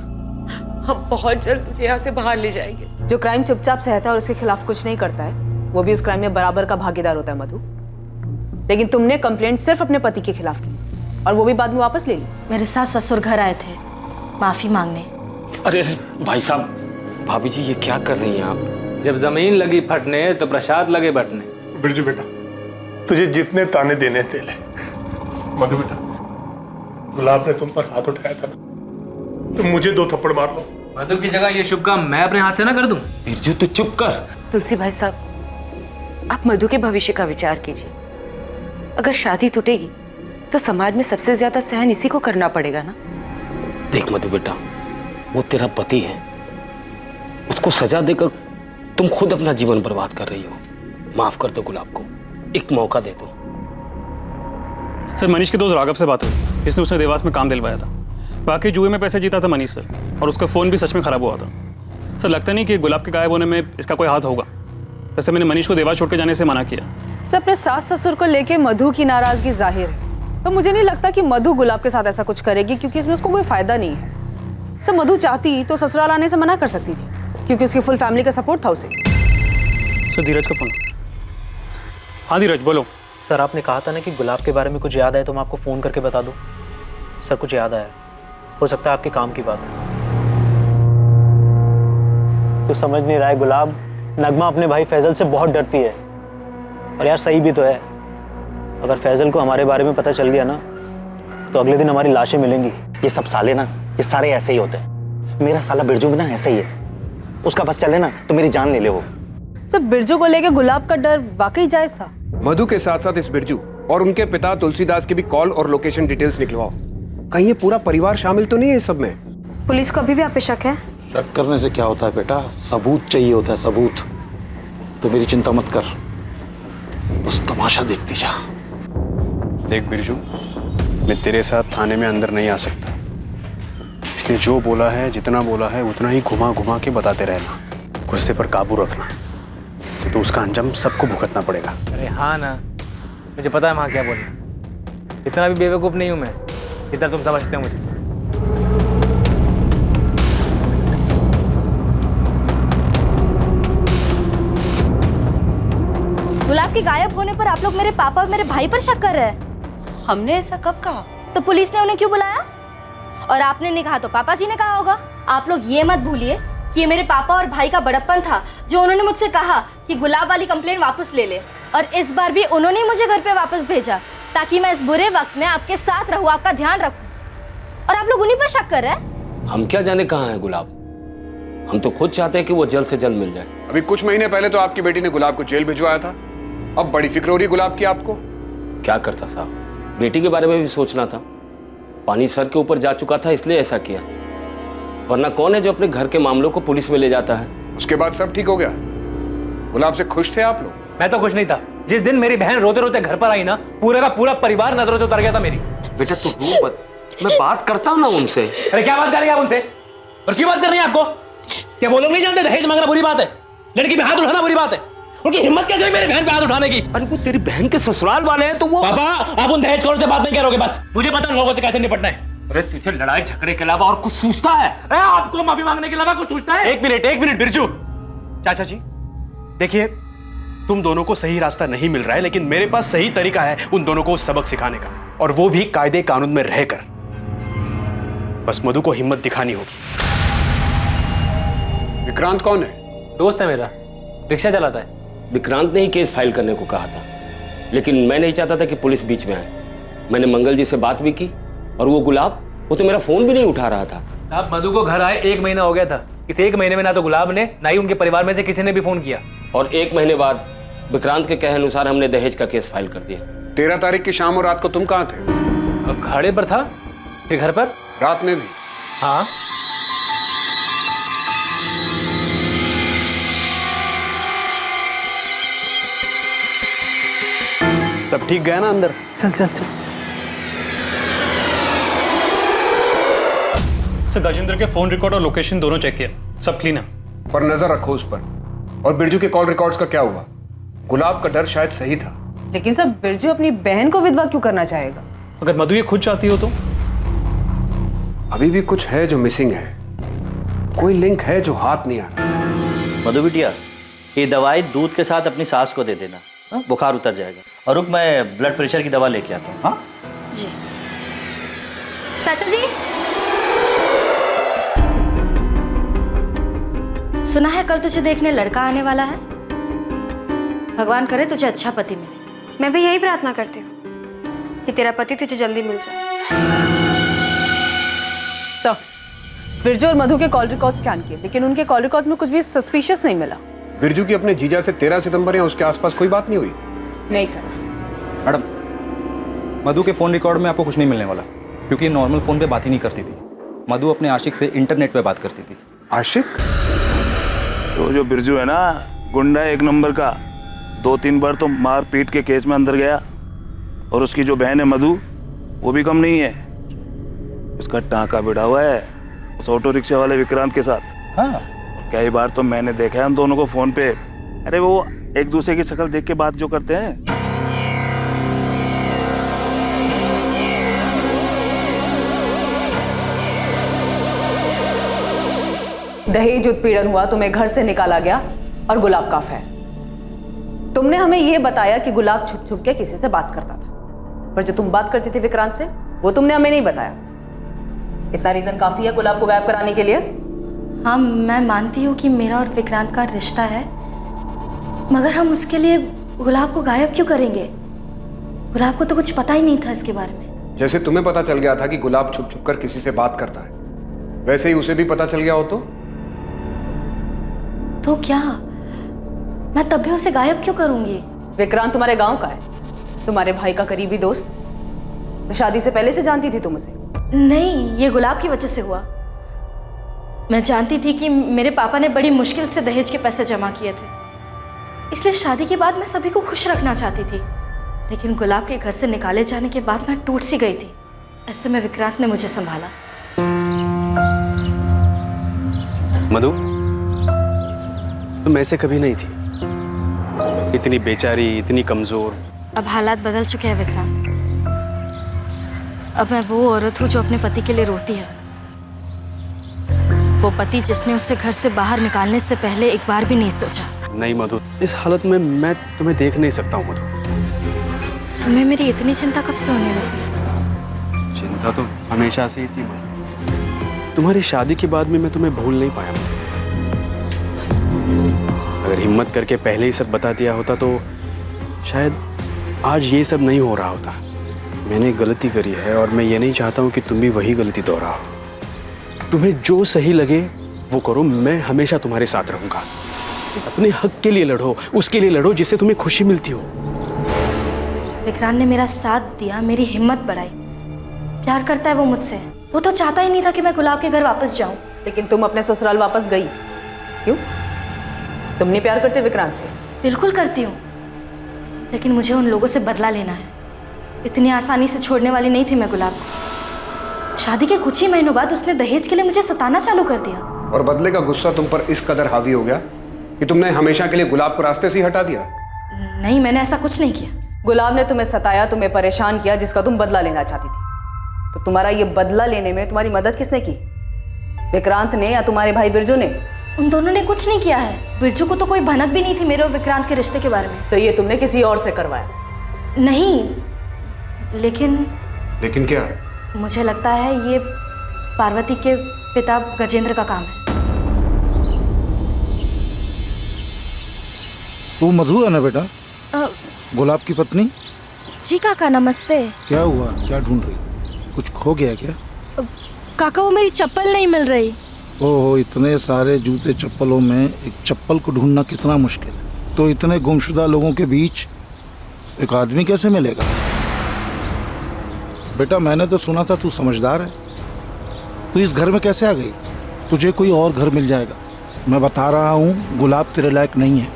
हम बहुत जल्द तुझे यहाँ से बाहर ले जाएंगे। जो क्राइम चुपचाप सहता है और उसके खिलाफ कुछ नहीं करता है, वो भी उस क्राइम में बराबर का भागीदार होता है मधु। लेकिन तुमने कंप्लेंट सिर्फ अपने पति के खिलाफ की, और वो भी बाद में वापस ले ली। मेरे साथ ससुर घर आए थे माफी मांगने। अरे भाई साहब, भाभी जी ये क्या कर रही हैं आप? जब जमीन लगी फटने तो प्रसाद लगे बटने। बिरजू बेटा, तुझे जितने ताने देने दे ले। मधु बेटा, गुलाब ने तुम पर हाथ उठाया था ना, तुम मुझे 2 थप्पड़ मार लो। मधु की जगह ये शुभ काम मैं अपने हाथ से ना कर दूं। बिरजू तू चुप कर। तुलसी भाई साहब, आप मधु के भविष्य का विचार कीजिए। अगर शादी टूटेगी तो समाज में सबसे ज्यादा सहन इसी को करना पड़ेगा ना। देख मधु बेटा, वो तेरा पति है, उसको सजा देकर तुम खुद अपना जीवन बर्बाद कर रही हो। माफ कर दो गुलाब को, एक मौका दे दो। सर मनीष के दोस्त राघव से बात हुई, इसने उसने देवास में काम दिलवाया था। बाकी जुए में पैसे जीता था मनीष सर, और उसका फ़ोन भी सच में ख़राब हुआ था। सर लगता नहीं कि गुलाब के गायब होने में इसका कोई हाथ होगा। वैसे मैंने मनीष को देवास छोड़ के जाने से मना किया, सर अपने सास ससुर को लेके मधु की नाराजगी जाहिर है, तो मुझे नहीं लगता कि मधु गुलाब के साथ ऐसा कुछ करेगी, क्योंकि इसमें उसको कोई फायदा नहीं है। सर मधु चाहती तो ससुराल आने से मना कर सकती थी, क्योंकि उसकी फुल फैमिली का सपोर्ट था उसे। सर धीरज का फोन। हाँ धीरज बोलो। सर आपने कहा था ना कि गुलाब के बारे में कुछ याद आए तो मैं आपको फ़ोन करके बता दूं। सर कुछ याद आया, हो सकता है आपके काम की बात है। तो समझ नहीं रहा है गुलाब, नगमा अपने भाई फैजल से बहुत डरती है। और यार सही भी तो है, अगर फैजल को हमारे बारे में पता चल गया ना तो अगले दिन हमारी लाशें मिलेंगी। ये सब साले ना, ये सारे ऐसे ही होते हैं। मेरा साला बिरजू भी ना ऐसा ही है, उसका बस चले ना तो मेरी जान ले ले वो। सर बिरजू को लेके गुलाब का डर वाकई जायज था। मधु के साथ साथ इस बिरजू और उनके पिता तुलसीदास की भी कॉल और लोकेशन डिटेल्स निकलवाओ। कहीं ये पूरा परिवार शामिल तो नहीं है इस सब में? पुलिस को अभी भी आप पे शक है? शक करने से क्या होता है बेटा, सबूत चाहिए होता है, सबूत। तो मेरी चिंता मत कर, बस तमाशा देखती जा। देख बिरजू, मैं तेरे साथ थाने में अंदर नहीं आ सकता, इसलिए जो बोला है, जितना बोला है उतना ही घुमा घुमा के बताते रहना। गुस्से पर काबू रखना, तो उसका अंजाम सबको भुगतना पड़ेगा। अरे हाँ ना, मुझे पता है वहाँ क्या बोलना। इतना भी बेवकूफ़ नहीं हूँ मैं, इतना तुम समझते हो मुझे। गुलाब के गायब होने पर आप लोग मेरे पापा और मेरे भाई पर शक कर रहे हैं। हमने ऐसा कब कहा? तो पुलिस ने उन्हें क्यों बुलाया? और आपने नहीं कहा तो पापा जी ने कहा होगा। आप लोग ये मत भूलिए कि ये मेरे पापा और भाई का बड़प्पन था जो उन्होंने मुझसे कहा कि गुलाब वाली कंप्लेंट वापस ले ले, और इस बार भी उन्होंने मुझे घर पे वापस भेजा ताकि मैं इस बुरे वक्त में आपके साथ रहूं, आपका ध्यान रखूं। और आप लोग उन्हीं पर शक कर रहे हैं। हम क्या जाने कहाँ है गुलाब, हम तो खुद चाहते हैं कि वो जल्द से जल्द मिल जाए। अभी कुछ महीने पहले तो आपकी बेटी ने गुलाब को जेल भिजवाया था, अब बड़ी फिक्र हो रही गुलाब की आपको। क्या करता साहब, बेटी के बारे में भी सोचना था। पानी सर के ऊपर जा चुका था इसलिए ऐसा किया, वरना कौन है जो अपने घर के मामलों को पुलिस में ले जाता है। उसके बाद सब ठीक हो गया? गुलाब से खुश थे आप लोग? मैं तो खुश नहीं था। जिस दिन मेरी बहन रोते रोते घर पर आई ना, पूरे का पूरा परिवार नजरों से उतर गया था मेरी। बेटा तू रो मत, मैं बात करता हूँ ना उनसे। अरे क्या बात कर रहे हैं आप उनसे, और क्यों बात कर रहे हैं आपको? क्या वो लोग नहीं जानते दहेज मांगना बुरी बात है, लड़की पे हाथ उठाना बुरी बात है? उनकी हिम्मत कैसे हुई मेरी बहन पे हाथ उठाने की? अरे वो तेरी बहन के ससुराल वाले हैं तो वो। पापा आप उन दहेजखोरों से बात नहीं करोगे, बस मुझे पता लोगों से कैसे निपटना है। अरे तुझे लड़ाई झगड़े के अलावा और कुछ सूझता है? अरे आपको माफी मांगने के अलावा कुछ सूझता है? एक मिनट बिरजू। चाचा जी देखिए, तुम दोनों को सही रास्ता नहीं मिल रहा है, लेकिन मेरे पास सही तरीका है उन दोनों को सबक सिखाने का, और वो भी कायदे कानून में रहकर। बस मधु को हिम्मत दिखानी होगी। विक्रांत कौन है? दोस्त है मेरा, रिक्शा चलाता है। विक्रांत ने ही केस फाइल करने को कहा था, लेकिन मैं नहीं चाहता था कि पुलिस बीच में आए। मैंने मंगल जी से बात भी की, और वो गुलाब, वो तो मेरा फोन भी नहीं उठा रहा था। आप मधु को घर आए 1 महीना हो गया था। इस 1 महीने में ना तो गुलाब ने, ना ही उनके परिवार में से किसी ने भी फोन किया। और 1 महीने बाद विक्रांत के कहे अनुसार हमने दहेज का केस फाइल कर दिया। 13 तारीख की शाम और रात को तुम कहाँ थे? घाड़े पर था, फिर घर पर। रात में भी? हाँ। सब ठीक गया ना अंदर? चल चल चल। सर गजेंद्र के फोन रिकॉर्ड और लोकेशन दोनों चेक किया, सब क्लीन है। पर नजर रखो उस पर। और बिरजू के कॉल रिकॉर्ड्स का क्या हुआ? गुलाब का डर शायद सही था। लेकिन सब बिरजू अपनी बहन को विधवा क्यों करना चाहेगा? अगर मधु ये खुद चाहती हो तो? अभी भी कुछ है जो मिसिंग है, कोई लिंक है जो हाथ नहीं आ रहा। मधु बिटिया, ये दवाई दूध के साथ अपनी सास को दे देना, हाँ? बुखार उतर जाएगा। और रुक, मैं ब्लड प्रेशर की दवा लेके आता हूँ। हाँ जी। चाचा जी, सुना है कल तुझे देखने लड़का आने वाला है। भगवान करे तुझे अच्छा पति मिले। मैं भी यही प्रार्थना करती हूँ कि तेरा पति तुझे जल्दी मिल जाए। तो बिरजू और मधु के कॉल रिकॉर्ड स्कैन किए, लेकिन उनके कॉल रिकॉर्ड में कुछ भी सस्पिशियस नहीं मिला। बिरजू की अपने जीजा से 13 सितंबर या उसके आसपास कोई बात नहीं हुई? नहीं सर। मैडम, मधु के फोन रिकॉर्ड में आपको कुछ नहीं मिलने वाला, क्योंकि नॉर्मल फोन पे बात ही नहीं करती थी। मधु अपने आशिक से इंटरनेट पे बात करती थी। आशिक? तो जो बिरजू है ना, गुंडा 1 नंबर का, 2-3 बार तो मार पीट के केस में अंदर गया। और उसकी जो बहन है मधु, वो भी कम नहीं है। उसका टांका बिड़ा हुआ है उस ऑटो रिक्शा वाले विक्रांत के साथ। हाँ, कई बार तो मैंने देखा है उन दोनों को फोन पे। अरे वो एक दूसरे की शक्ल देख के बात जो करते हैं। दहेज उत्पीड़न हुआ, तुम्हें घर से निकाला गया और गुलाब का अफेयर। तुमने हमें यह बताया कि गुलाब छुप छुप के किसी से बात करता था, पर जो तुम बात करती थी विक्रांत से वो तुमने हमें नहीं बताया। इतना रीजन काफी है गुलाब को गायब कराने के लिए? हाँ, मैं मानती हूँ कि मेरा और विक्रांत का रिश्ता है, मगर हम उसके लिए गुलाब को गायब क्यों करेंगे? गुलाब को तो कुछ पता ही नहीं था इसके बारे में। जैसे तुम्हें पता चल गया था कि गुलाब छुप छुप कर किसी से बात करता है, वैसे ही उसे भी पता चल गया हो तो क्या मैं तब भी उसे गायब क्यों करूंगी? विक्रांत तुम्हारे गांव का है, तुम्हारे भाई का करीबी दोस्त। तो शादी से पहले से जानती थी तुम उसे? नहीं, ये गुलाब की वजह से हुआ। मैं जानती थी कि मेरे पापा ने बड़ी मुश्किल से दहेज के पैसे जमा किए थे, इसलिए शादी के बाद मैं सभी को खुश रखना चाहती थी। लेकिन गुलाब के घर से निकाले जाने के बाद मैं टूट सी गई थी। ऐसे में विक्रांत ने मुझे संभाला। मधु, तुम ऐसे कभी नहीं थी, इतनी बेचारी, इतनी कमजोर। अब हालात बदल चुके हैं विक्रांत। अब मैं वो औरत हूँ जो अपने पति के लिए रोती है, वो पति जिसने उसे घर से बाहर निकालने से पहले एक बार भी नहीं सोचा। नहीं मधु, इस हालत में मैं तुम्हें देख नहीं सकता हूँ मधु। तुम्हें मेरी इतनी चिंता कब से होने लगी? चिंता तो हमेशा से ही थी मधु। तुम्हारी शादी के बाद में मैं तुम्हें भूल नहीं पाया मधु। अगर हिम्मत करके पहले ही सब बता दिया होता तो शायद आज ये सब नहीं हो रहा होता। मैंने गलती करी है और मैं ये नहीं चाहता हूँ कि तुम भी वही गलती दोहराओ। तुम्हें जो सही लगे वो करो, मैं हमेशा तुम्हारे साथ रहूंगा। अपने हक के लिए लड़ो, उसके लिए लड़ो जिससे तुम्हें खुशी मिलती हो। विक्रांत ने मेरा साथ दिया, मेरी हिम्मत बढ़ाई। प्यार करता है वो मुझसे। वो तो चाहता ही नहीं था कि मैं गुलाब के घर वापस जाऊं। लेकिन तुम अपने ससुराल वापस गई क्यों? तुम नहीं प्यार करते विक्रांत से? बिल्कुल करती हूँ, लेकिन मुझे उन लोगों से बदला लेना है। इतनी आसानी से छोड़ने वाली नहीं थी मैं गुलाब को। शादी के कुछ ही महीनों बाद उसने दहेज के लिए मुझे सताना चालू कर दिया। और बदले का गुस्सा तुम पर इस कदर हावी हो गया कि तुमने हमेशा के लिए गुलाब को रास्ते से ही हटा दिया? नहीं, मैंने ऐसा कुछ नहीं किया। गुलाब ने तुम्हें सताया, तुम्हें परेशान किया, जिसका तुम बदला लेना चाहती थी। तो तुम्हारा ये बदला लेने में तुम्हारी मदद किसने की? विक्रांत ने या तुम्हारे भाई बिरजू ने? उन दोनों ने कुछ नहीं किया है। बिरजू को तो कोई भनक भी नहीं थी मेरे और विक्रांत के रिश्ते के बारे में। तो ये तुमने किसी और से करवाया? नहीं, लेकिन क्या? मुझे लगता है ये पार्वती के पिता गजेंद्र का काम है। तू मधु है ना बेटा? गुलाब की पत्नी? जी काका, नमस्ते। क्या हुआ, क्या ढूंढ रही? कुछ खो गया क्या? काका, वो मेरी चप्पल नहीं मिल रही। ओहो, इतने सारे जूते चप्पलों में एक चप्पल को ढूंढना कितना मुश्किल है। तो इतने गुमशुदा लोगों के बीच एक आदमी कैसे मिलेगा? बेटा, मैंने तो सुना था तू समझदार है। तू इस घर में कैसे आ गई? तुझे कोई और घर मिल जाएगा। मैं बता रहा हूँ, गुलाब तेरे लायक नहीं है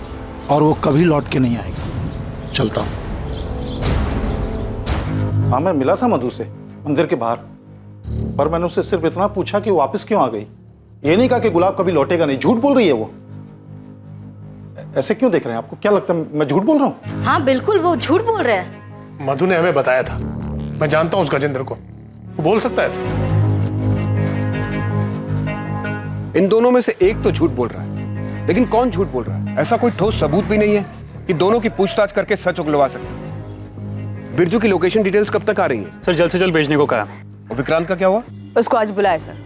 और वो कभी लौट के नहीं आएगा। चलता हूँ। हाँ, मैं मिला था मधु से मंदिर के बाहर, पर मैंने उससे सिर्फ इतना पूछा कि वो वापस क्यों आ गई। ये नहीं कहा कि गुलाब कभी लौटेगा नहीं। झूठ बोल रही है वो। ऐसे क्यों देख रहे हैं? आपको क्या लगता है मैं झूठ बोल रहा हूँ? हाँ बिल्कुल, वो झूठ बोल रहे हैं। मधु ने हमें बताया था। मैं जानता हूँ उस गजेंद्र को, वो बोल सकता है ऐसे। इन दोनों में से एक तो झूठ बोल रहा है, लेकिन कौन झूठ बोल रहा है? ऐसा कोई ठोस सबूत भी नहीं है कि दोनों की पूछताछ करके सच उगलवा सकते। बिरजू की लोकेशन डिटेल्स कब तक आ रही है? सर, जल्द से जल्द भेजने को कहा। और विक्रांत का क्या हुआ? उसको आज बुलाए सर।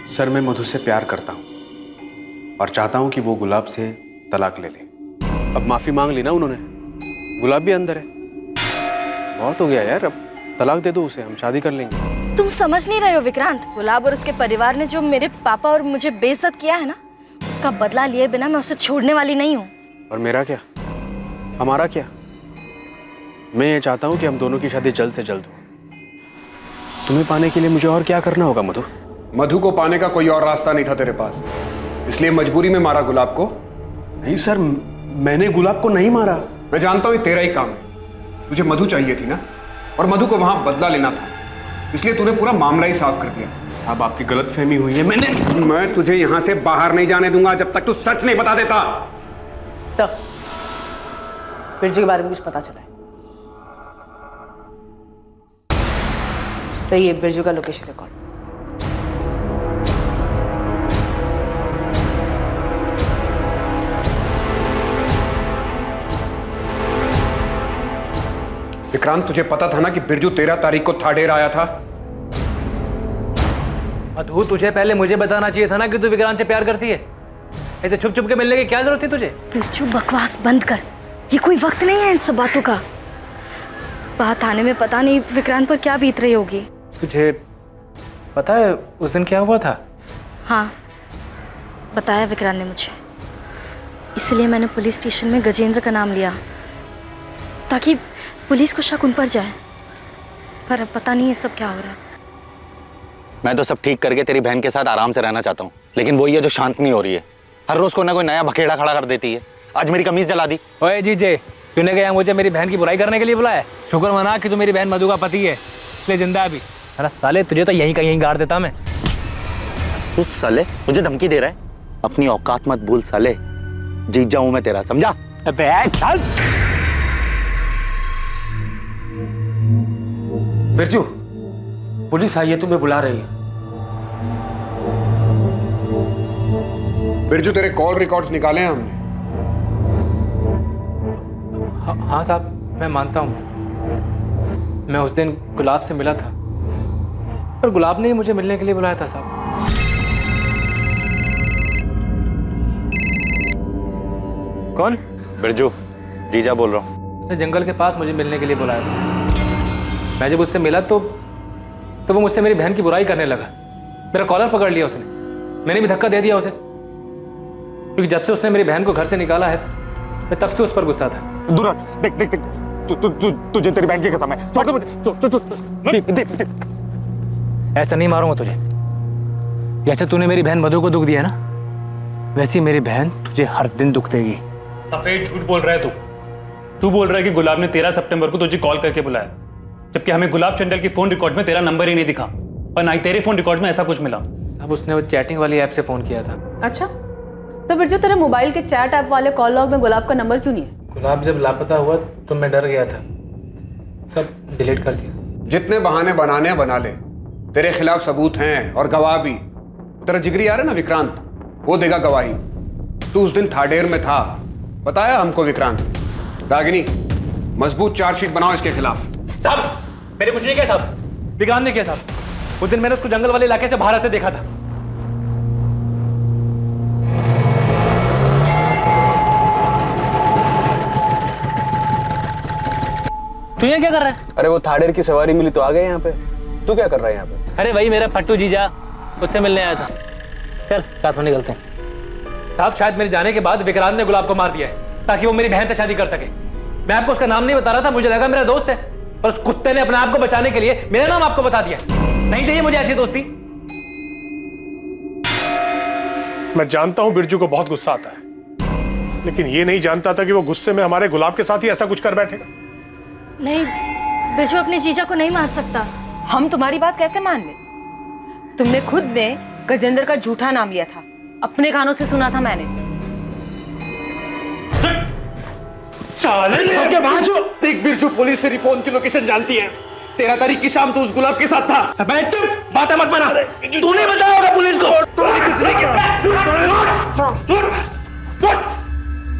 सर, मैं मधु से प्यार करता हूँ और चाहता हूँ कि वो गुलाब से तलाक ले ले। अब माफी मांग ली ना उन्होंने, गुलाब भी अंदर है। बहुत हो गया यार, अब तलाक दे दो उसे, हम शादी कर लेंगे। तुम समझ नहीं रहे हो विक्रांत। गुलाब और उसके परिवार ने जो मेरे पापा और मुझे बेइज्जत किया है ना, उसका बदला लिए बिना मैं उसे छोड़ने वाली नहीं हूँ। और मेरा क्या, हमारा क्या? मैं ये चाहता हूँ कि हम दोनों की शादी जल्द से जल्द हो। तुम्हें पाने के लिए मुझे और क्या करना होगा मधु? मधु को पाने का कोई और रास्ता नहीं था तेरे पास, इसलिए मजबूरी में मारा गुलाब को। नहीं सर, मैंने गुलाब को नहीं मारा। मैं जानता हूँ ये तेरा ही काम है। तुझे मधु चाहिए थी ना, और मधु को वहां बदला लेना था, इसलिए तूने पूरा मामला ही साफ कर दिया। साहब, आपकी गलतफहमी हुई है। मैं तुझे यहां से बाहर नहीं जाने दूंगा जब तक तू सच नहीं बता देता। सर, बिरजू के बारे में कुछ पता चला है? सही है, बिरजू का लोकेशन रिकॉर्ड। विक्रांत, तुझे पता था ना कि बिरजू 13 तारीख को थाडेर आया था? मधु, तुझे पहले मुझे बताना चाहिए था ना कि तू विक्रांत से प्यार करती है। ऐसे छुप छुप के मिलने की क्या जरूरत थी तुझे? बिरजू, बकवास बंद कर। ये कोई वक्त नहीं है इन सब बातों का। बात आने में पता नहीं विक्रांत पर क्या बीत रही होगी। तुझे पता है उस दिन क्या हुआ था? हाँ, बताया विक्रांत ने मुझे। इसलिए मैंने पुलिस स्टेशन में गजेंद्र का नाम लिया ताकि पुलिस को शक उन पर जाए। पर अब पता नहीं ये सब क्या हो रहा है। मैं तो सब ठीक करके तेरी बहन के साथ आराम से रहना चाहता हूँ, लेकिन वही है जो शांत नहीं हो रही है। हर रोज कोई ना कोई नया बखेड़ा खड़ा कर देती है। आज मेरी कमीज जला दी। ओए जीजे, तूने क्या मुझे मेरी बहन की बुराई करने के लिए बुलाया? शुक्र मना कि तू मेरी बहन मधु का पति है, इसलिए जिंदा है अभी। अरे साले, तुझे तो यहीं का यहीं गाड़ देता मैं। तू साले मुझे धमकी दे रहा है? अपनी औकात मत भूल साले, जीत जाऊं मैं तेरा, समझा? अबे चल। बिरजू, पुलिस आई है, तुम्हें बुला रही है। बिरजू, तेरे कॉल रिकॉर्ड्स निकाले हैं हमने। हाँ साहब, मैं मानता हूँ मैं उस दिन गुलाब से मिला था, पर गुलाब ने ही मुझे मिलने के लिए बुलाया था साहब। कौन? बिरजू, जीजा बोल रहा हूँ। उसने जंगल के पास मुझे मिलने के लिए बुलाया था। मैं जब उससे मिला तो वो मुझसे मेरी बहन की बुराई करने लगा। मेरा कॉलर पकड़ लिया उसने, मैंने भी धक्का दे दिया उसे, क्योंकि जब से उसने मेरी बहन को घर से निकाला है मैं तब से उस पर गुस्सा था। दूर देख देख देख, तुझे तेरी बहन की कसम है। छोड़ दे मुझे। ऐसा नहीं मारूंगा तुझे। जैसे तूने मेरी बहन मधु को दुख दिया ना, वैसे ही मेरी बहन तुझे हर दिन दुख देगी। सफेद झूठ बोल रहा है तू बोल रहा है कि गुलाब ने 13 सितंबर को तुझे कॉल करके बुलाया, जबकि हमें गुलाब चंडल की फोन रिकॉर्ड में तेरा नंबर ही नहीं दिखा और ना ही तेरे फोन रिकॉर्ड में ऐसा कुछ मिला। अब उसने वो चैटिंग वाली ऐप से फोन किया था। अच्छा, तो बिरजू तेरे मोबाइल के चैट ऐप वाले कॉल लॉग में गुलाब का नंबर क्यों नहीं है? गुलाब जब लापता हुआ तो मैं डर गया था, सब डिलीट कर दिया। जितने बहाने बनाने हैं बना ले, तेरे खिलाफ सबूत हैं और गवाह भी। तेरा जिगरी आ रहा है ना विक्रांत, वो देगा गवाही। तू उस दिन थाडेर में था, बताया हमको विक्रांत। रागिनी, मजबूत चार्जशीट बनाओ इसके खिलाफ। साहब, मेरे कुछ नहीं किया साहब, विक्रांत ने किया साहब। उस दिन मैंने उसको जंगल वाले इलाके से बाहर आते देखा था। तू ये क्या कर रहा है? अरे वो थाडेर की सवारी मिली तो आ गए यहाँ पे। तू क्या कर रहा है यहाँ पे? अरे वही मेरा फट्टू जीजा, उससे मिलने आया था। चल साथ में निकलते हैं। साहब, शायद मेरे जाने के बाद विक्रांत ने गुलाब को मार दिया है ताकि वो मेरी बहन से शादी कर सके। मैं आपको उसका नाम नहीं बता रहा था, मुझे लगा मेरा दोस्त है, और उस कुत्ते ने अपने आप को बचाने के लिए मेरा नाम आपको बता दिया। नहीं चाहिए मुझे ऐसी दोस्ती। मैं जानता हूं बिरजू को बहुत गुस्सा आता है, लेकिन ये नहीं जानता था कि वो गुस्से में हमारे गुलाब के साथ ही ऐसा कुछ कर बैठेगा। नहीं, बिरजू अपने जीजा को नहीं मार सकता। हम तुम्हारी बात कैसे मान ले? तुमने खुद ने गजेंद्र का झूठा नाम लिया था, अपने कानों से सुना था मैंने। साले के बाजू देख, बिरजू पुलिस तेरी फोन की लोकेशन जानती है। 13 तारीख की शाम तो उस गुलाब के साथ था। मैं चुप, बातें मत बना। तूने बताया होगा पुलिस को। कुछ नहीं किया।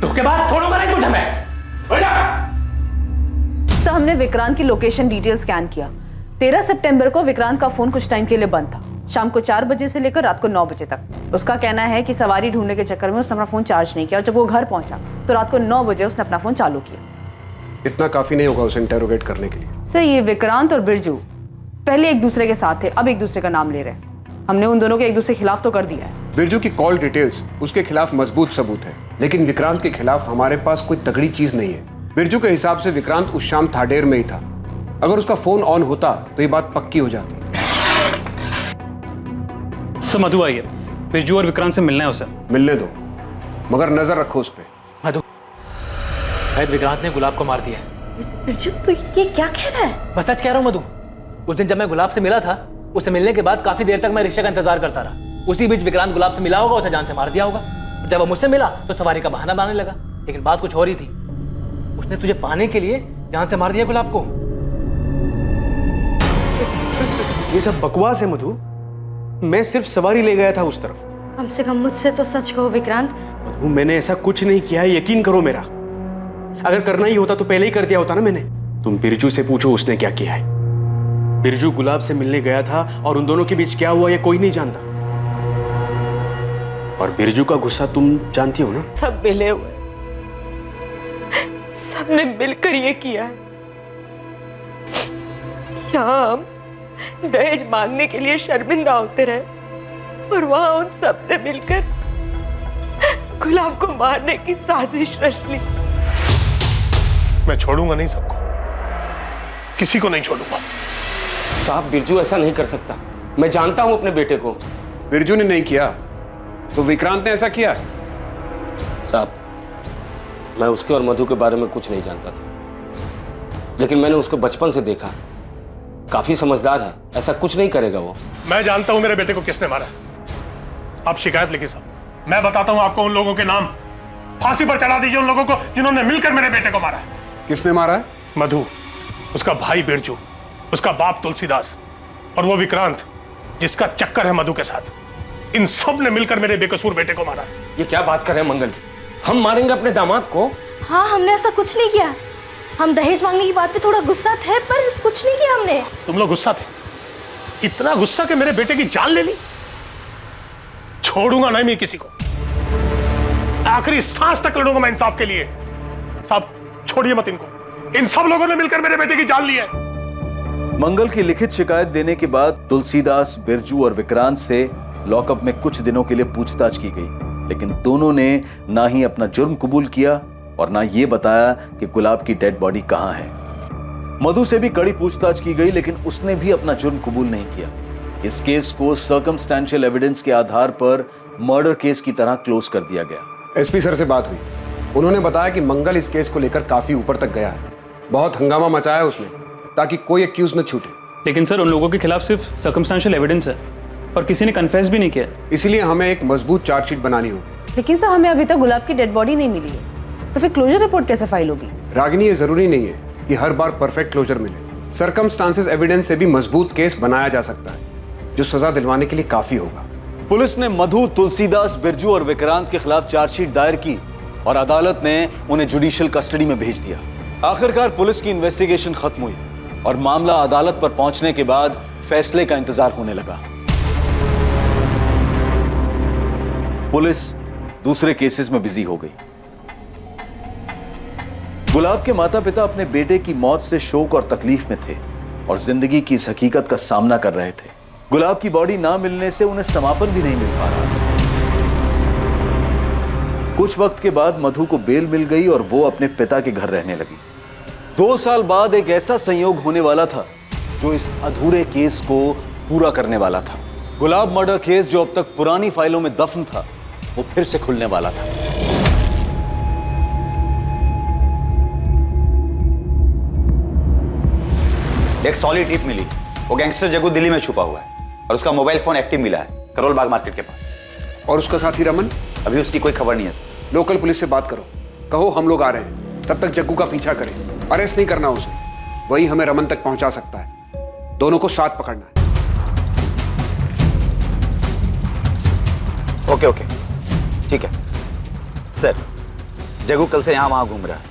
तो के बाद छोड़ूंगा नहीं तुझे मैं। तो हमने विक्रांत की लोकेशन डिटेल स्कैन किया। 13 सितंबर को विक्रांत का फोन कुछ टाइम के लिए बंद था, शाम को 4 बजे से लेकर रात को 9 बजे तक। उसका कहना है कि सवारी ढूंढने के चक्कर में उसने अपना फोन चार्ज नहीं किया, और जब वो घर पहुंचा तो रात को 9 बजे उसने अपना फोन चालू किया। इतना काफी नहीं होगा उसे इंटेरोगेट करने के लिए। सर, ये विक्रांत और बिरजू पहले एक दूसरे के साथ थे, अब एक दूसरे का नाम ले रहे हैं। हमने उन दोनों के एक दूसरे के खिलाफ तो कर दिया है। बिरजू की कॉल डिटेल्स उसके खिलाफ मजबूत सबूत है, लेकिन विक्रांत के खिलाफ हमारे पास कोई तगड़ी चीज नहीं है। बिरजू के हिसाब से विक्रांत उस शाम थाडेर में ही था। अगर उसका फोन ऑन होता तो ये बात पक्की हो जाती। सर, मधु आई है, बिरजू और विक्रांत से मिलना है उसे। मिलने दो, मगर नजर रखो उस पे। मधु, शायद विक्रांत ने गुलाब को मार दिया है। बिरजू, तू ये क्या कह रहा है? बस सच कह रहा हूँ मधु। उस दिन जब मैं गुलाब से मिला था, उससे मिलने के बाद काफी देर तक मैं रिक्शा का इंतजार करता रहा। उसी बीच विक्रांत गुलाब से मिला होगा, उसे जान से मार दिया होगा। जब वो मुझसे मिला तो सवारी का बहाना बनाने लगा, लेकिन बात कुछ हो रही थी। उसने तुझे पाने के लिए जान से मार दिया गुलाब को। ये सब बकवास है मधु। मैं सिर्फ सवारी ले गया था उस तरफ। कम से कम मुझसे तो सच कहो विक्रांत। मधु, मैंने ऐसा कुछ नहीं किया है, यकीन करो मेरा। अगर करना ही होता तो पहले ही कर दिया होता ना मैंने। तुम बिरजू से पूछो उसने क्या किया है। बिरजू गुलाब से मिलने गया था और उन दोनों के बीच क्या हुआ ये कोई नहीं जानता। और बिरजू का गुस्सा तुम जानती हो ना। सब मिले हुए, सबने मिलकर ये किया है। यहाँ हम दहेज मांगने के लिए शर्मिंदा होते रहे और वहां उन सब ने मिलकर गुलाब को मारने की साजिश रच ली। मैं छोड़ूंगा नहीं सबको, किसी को नहीं छोड़ूंगा। साहब बिरजू ऐसा नहीं कर सकता, मैं जानता हूं अपने बेटे को। बिरजू ने नहीं किया तो विक्रांत ने ऐसा किया। साहब मैं उसके और मधु के बारे में कुछ नहीं जानता था, लेकिन मैंने उसको बचपन से देखा, काफी समझदार है, ऐसा कुछ नहीं करेगा वो। मैं जानता हूं मेरे बेटे को किसने मारा। आप शिकायत लिखिए साहब, मैं बताता हूं आपको उन लोगों के नाम। फांसी पर चढ़ा दीजिए उन लोगों को जिन्होंने मिलकर मेरे बेटे को मारा है। किसने मारा है? मधु, उसका भाई बिरजू, उसका बाप तुलसीदास और वो विक्रांत जिसका चक्कर है मधु के साथ। इन सब ने मिलकर मेरे बेकसूर बेटे को मारा। ये क्या बात कर रहे हैं मंगल जी, हम मारेंगे अपने दामाद को? हाँ, हमने ऐसा कुछ नहीं किया। हम दहेज मांगने की बात पे थोड़ा गुस्सा थे, पर कुछ नहीं किया हमने। तुम लोग गुस्सा थे, इतना गुस्सा कि मेरे बेटे की जान ले ली। छोड़ूंगा नहीं मैं किसी को, आखिरी सांस तक लड़ूंगा मैं इंसाफ के लिए। साहब छोड़िए मत इनको, इन सब लोगों ने मिलकर मेरे बेटे की जान ली है। मंगल की लिखित शिकायत देने के बाद तुलसीदास, बिरजू और विक्रांत से लॉकअप में कुछ दिनों के लिए पूछताछ की गई, लेकिन दोनों ने ना ही अपना जुर्म कबूल किया और ना ये बताया कि गुलाब की डेड बॉडी कहां है। मधु से भी कड़ी पूछताछ की गई, लेकिन उसने भी अपना जुर्म कबूल नहीं किया। इस केस को सर्कमस्टेंशियल एविडेंस के आधार पर मर्डर केस की तरह क्लोज कर दिया गया। एसपी सर से बात हुई, उन्होंने बताया कि मंगल इस केस को लेकर काफी ऊपर तक गया है। बहुत हंगामा मचाया उसने ताकि कोई एक्यूज न छूटे। लेकिन सर उन लोगों के खिलाफ सिर्फ सर्कमस्टेंशियल एविडेंस है और किसी ने कन्फेस भी नहीं किया। इसलिए हमें एक मजबूत चार्जशीट बनानी होगी। लेकिन सर हमें अभी तक गुलाब की डेड बॉडी नहीं मिली है, तो फिर क्लोजर रिपोर्ट कैसे फाइल होगी? रागिनी, ये जरूरी नहीं है कि हर बार परफेक्ट क्लोजर मिले। सर्कमस्टांसेस एविडेंस से भी मजबूत केस बनाया जा सकता है, जो सजा दिलवाने के लिए काफी होगा। पुलिस ने मधु, तुलसीदास, बिरजू और विक्रांत के खिलाफ चार्जशीट दायर की और अदालत ने उन्हें जुडिशियल कस्टडी में भेज दिया। आखिरकार पुलिस की इन्वेस्टिगेशन खत्म हुई और मामला अदालत पर पहुंचने के बाद फैसले का इंतजार होने लगा। पुलिस दूसरे केसेस में बिजी हो गई। गुलाब के माता पिता अपने बेटे की मौत से शोक और तकलीफ में थे और जिंदगी की इस हकीकत का सामना कर रहे थे। गुलाब की बॉडी ना मिलने से उन्हें समापन भी नहीं मिल पा रहा। कुछ वक्त के बाद मधु को बेल मिल गई और वो अपने पिता के घर रहने लगी। 2 साल बाद एक ऐसा संयोग होने वाला था जो इस अधूरे केस को पूरा करने वाला था। गुलाब मर्डर केस जो अब तक पुरानी फाइलों में दफन था, वो फिर से खुलने वाला था। एक सॉलिड टिप मिली, वो गैंगस्टर जग्गू दिल्ली में छुपा हुआ है और उसका मोबाइल फोन एक्टिव मिला है करोल बाग मार्केट के पास। और उसका साथी रमन? अभी उसकी कोई खबर नहीं है सर। लोकल पुलिस से बात करो, कहो हम लोग आ रहे हैं, तब तक जग्गू का पीछा करें। अरेस्ट नहीं करना उसे, वही हमें रमन तक पहुंचा सकता है। दोनों को साथ पकड़ना है। ओके ओके ठीक है सर। जग्गू कल से यहाँ वहाँ घूम रहा है,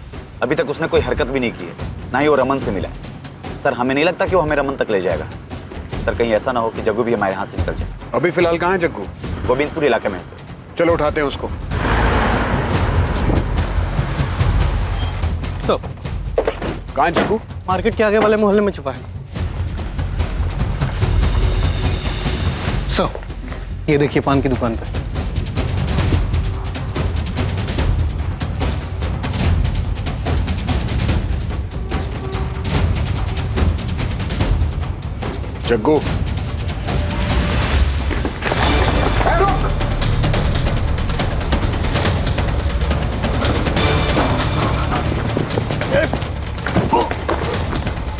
अभी तक उसने कोई हरकत भी नहीं की है, ना ही वो रमन से मिला है। सर हमें नहीं लगता कि वो हमें रमन तक ले जाएगा। सर कहीं ऐसा ना हो कि जग्गू भी हमारे हाथ से निकल जाए। अभी फिलहाल कहाँ है जग्गू? गोविंदपुर इलाके में है सर। चलो उठाते हैं उसको। कहाँ है जग्गू? मार्केट के आगे वाले मोहल्ले में छुपा है। ये देखिए पान की दुकान पे। जग्गू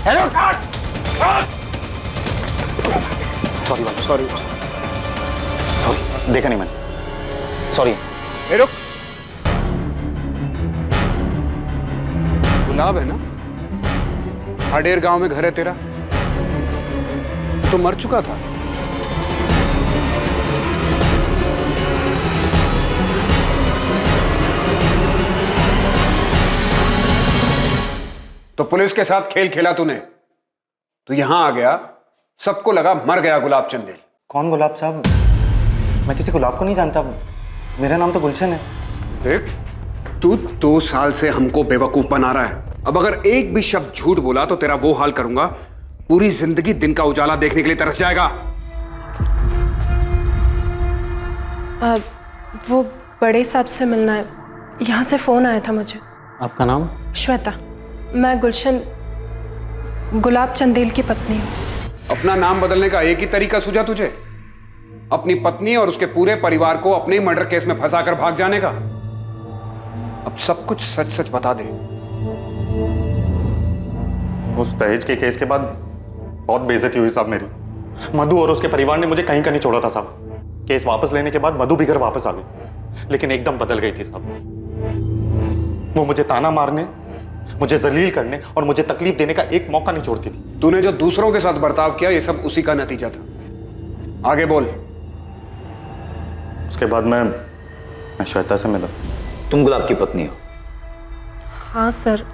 हेलो सॉरी देखा नहीं मैंने, सॉरी। रुक, गुलाब है ना? हाडेर गांव में घर है तेरा, तो मर चुका था। तो पुलिस के साथ खेल खेला तूने। तू यहां आ गया, सबको लगा मर गया गुलाब चंदेल। कौन गुलाब साहब? मैं किसी गुलाब को नहीं जानता, मेरा नाम तो गुलशन है। देख, तू 2 साल से हमको बेवकूफ बना रहा है। अब अगर एक भी शब्द झूठ बोला तो तेरा वो हाल करूंगा, पूरी जिंदगी दिन का उजाला देखने के लिए तरस जाएगा। वो बड़े साहब से मिलना है, यहाँ से फोन आया था मुझे। आपका नाम? श्वेता। मैं गुलशन गुलाब चंदेल की पत्नी हूँ। अपना नाम बदलने का एक ही तरीका सूझा तुझे? अपनी पत्नी और उसके पूरे परिवार को अपने ही मर्डर केस में फंसाकर भाग जाने का। अब सब कुछ सच सच बता दे। उस दहेज के केस के बाद बहुत बेइज्जती हुई साहब मेरी। मधु और उसके परिवार ने मुझे कहीं का नहीं छोड़ा था साहब। केस वापस लेने के बाद मधु भी घर वापस आ गई, लेकिन एकदम बदल गई थी साहब। वो मुझे ताना मारने, मुझे जलील करने और मुझे तकलीफ देने का एक मौका नहीं छोड़ती थी। तूने जो दूसरों के साथ बर्ताव किया, ये सब उसी का नतीजा था। आगे बोल। उसके बाद मैं श्वेता से मिला। तुम गुलाब की पत्नी हो? हाँ सर।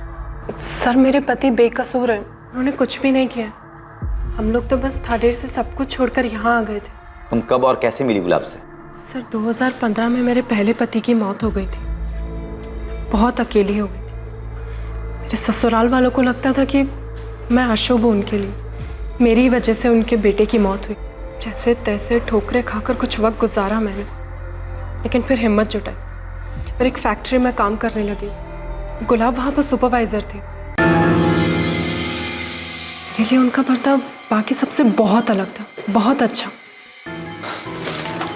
सर मेरे पति बेकसूर हैं, उन्होंने कुछ भी नहीं किया। हम लोग तो बस थाडेर से सब कुछ छोड़कर यहाँ आ गए थे। तुम कब और कैसे मिली गुलाब से? सर 2015 में मेरे पहले पति की मौत हो गई थी। बहुत अकेली हो गई थी। मेरे ससुराल वालों को लगता था कि मैं अशुभ हूँ उनके लिए। मेरी वजह से उनके बेटे की मौत हुई। जैसे तैसे ठोकरें खाकर कुछ वक्त गुजारा मैंने, लेकिन फिर हिम्मत जुटाई और एक फैक्ट्री में काम करने लगी। गुलाब वहाँ पर सुपरवाइजर थे। मेरे लिए उनका बर्ताव बाकी सबसे बहुत अलग था, बहुत अच्छा।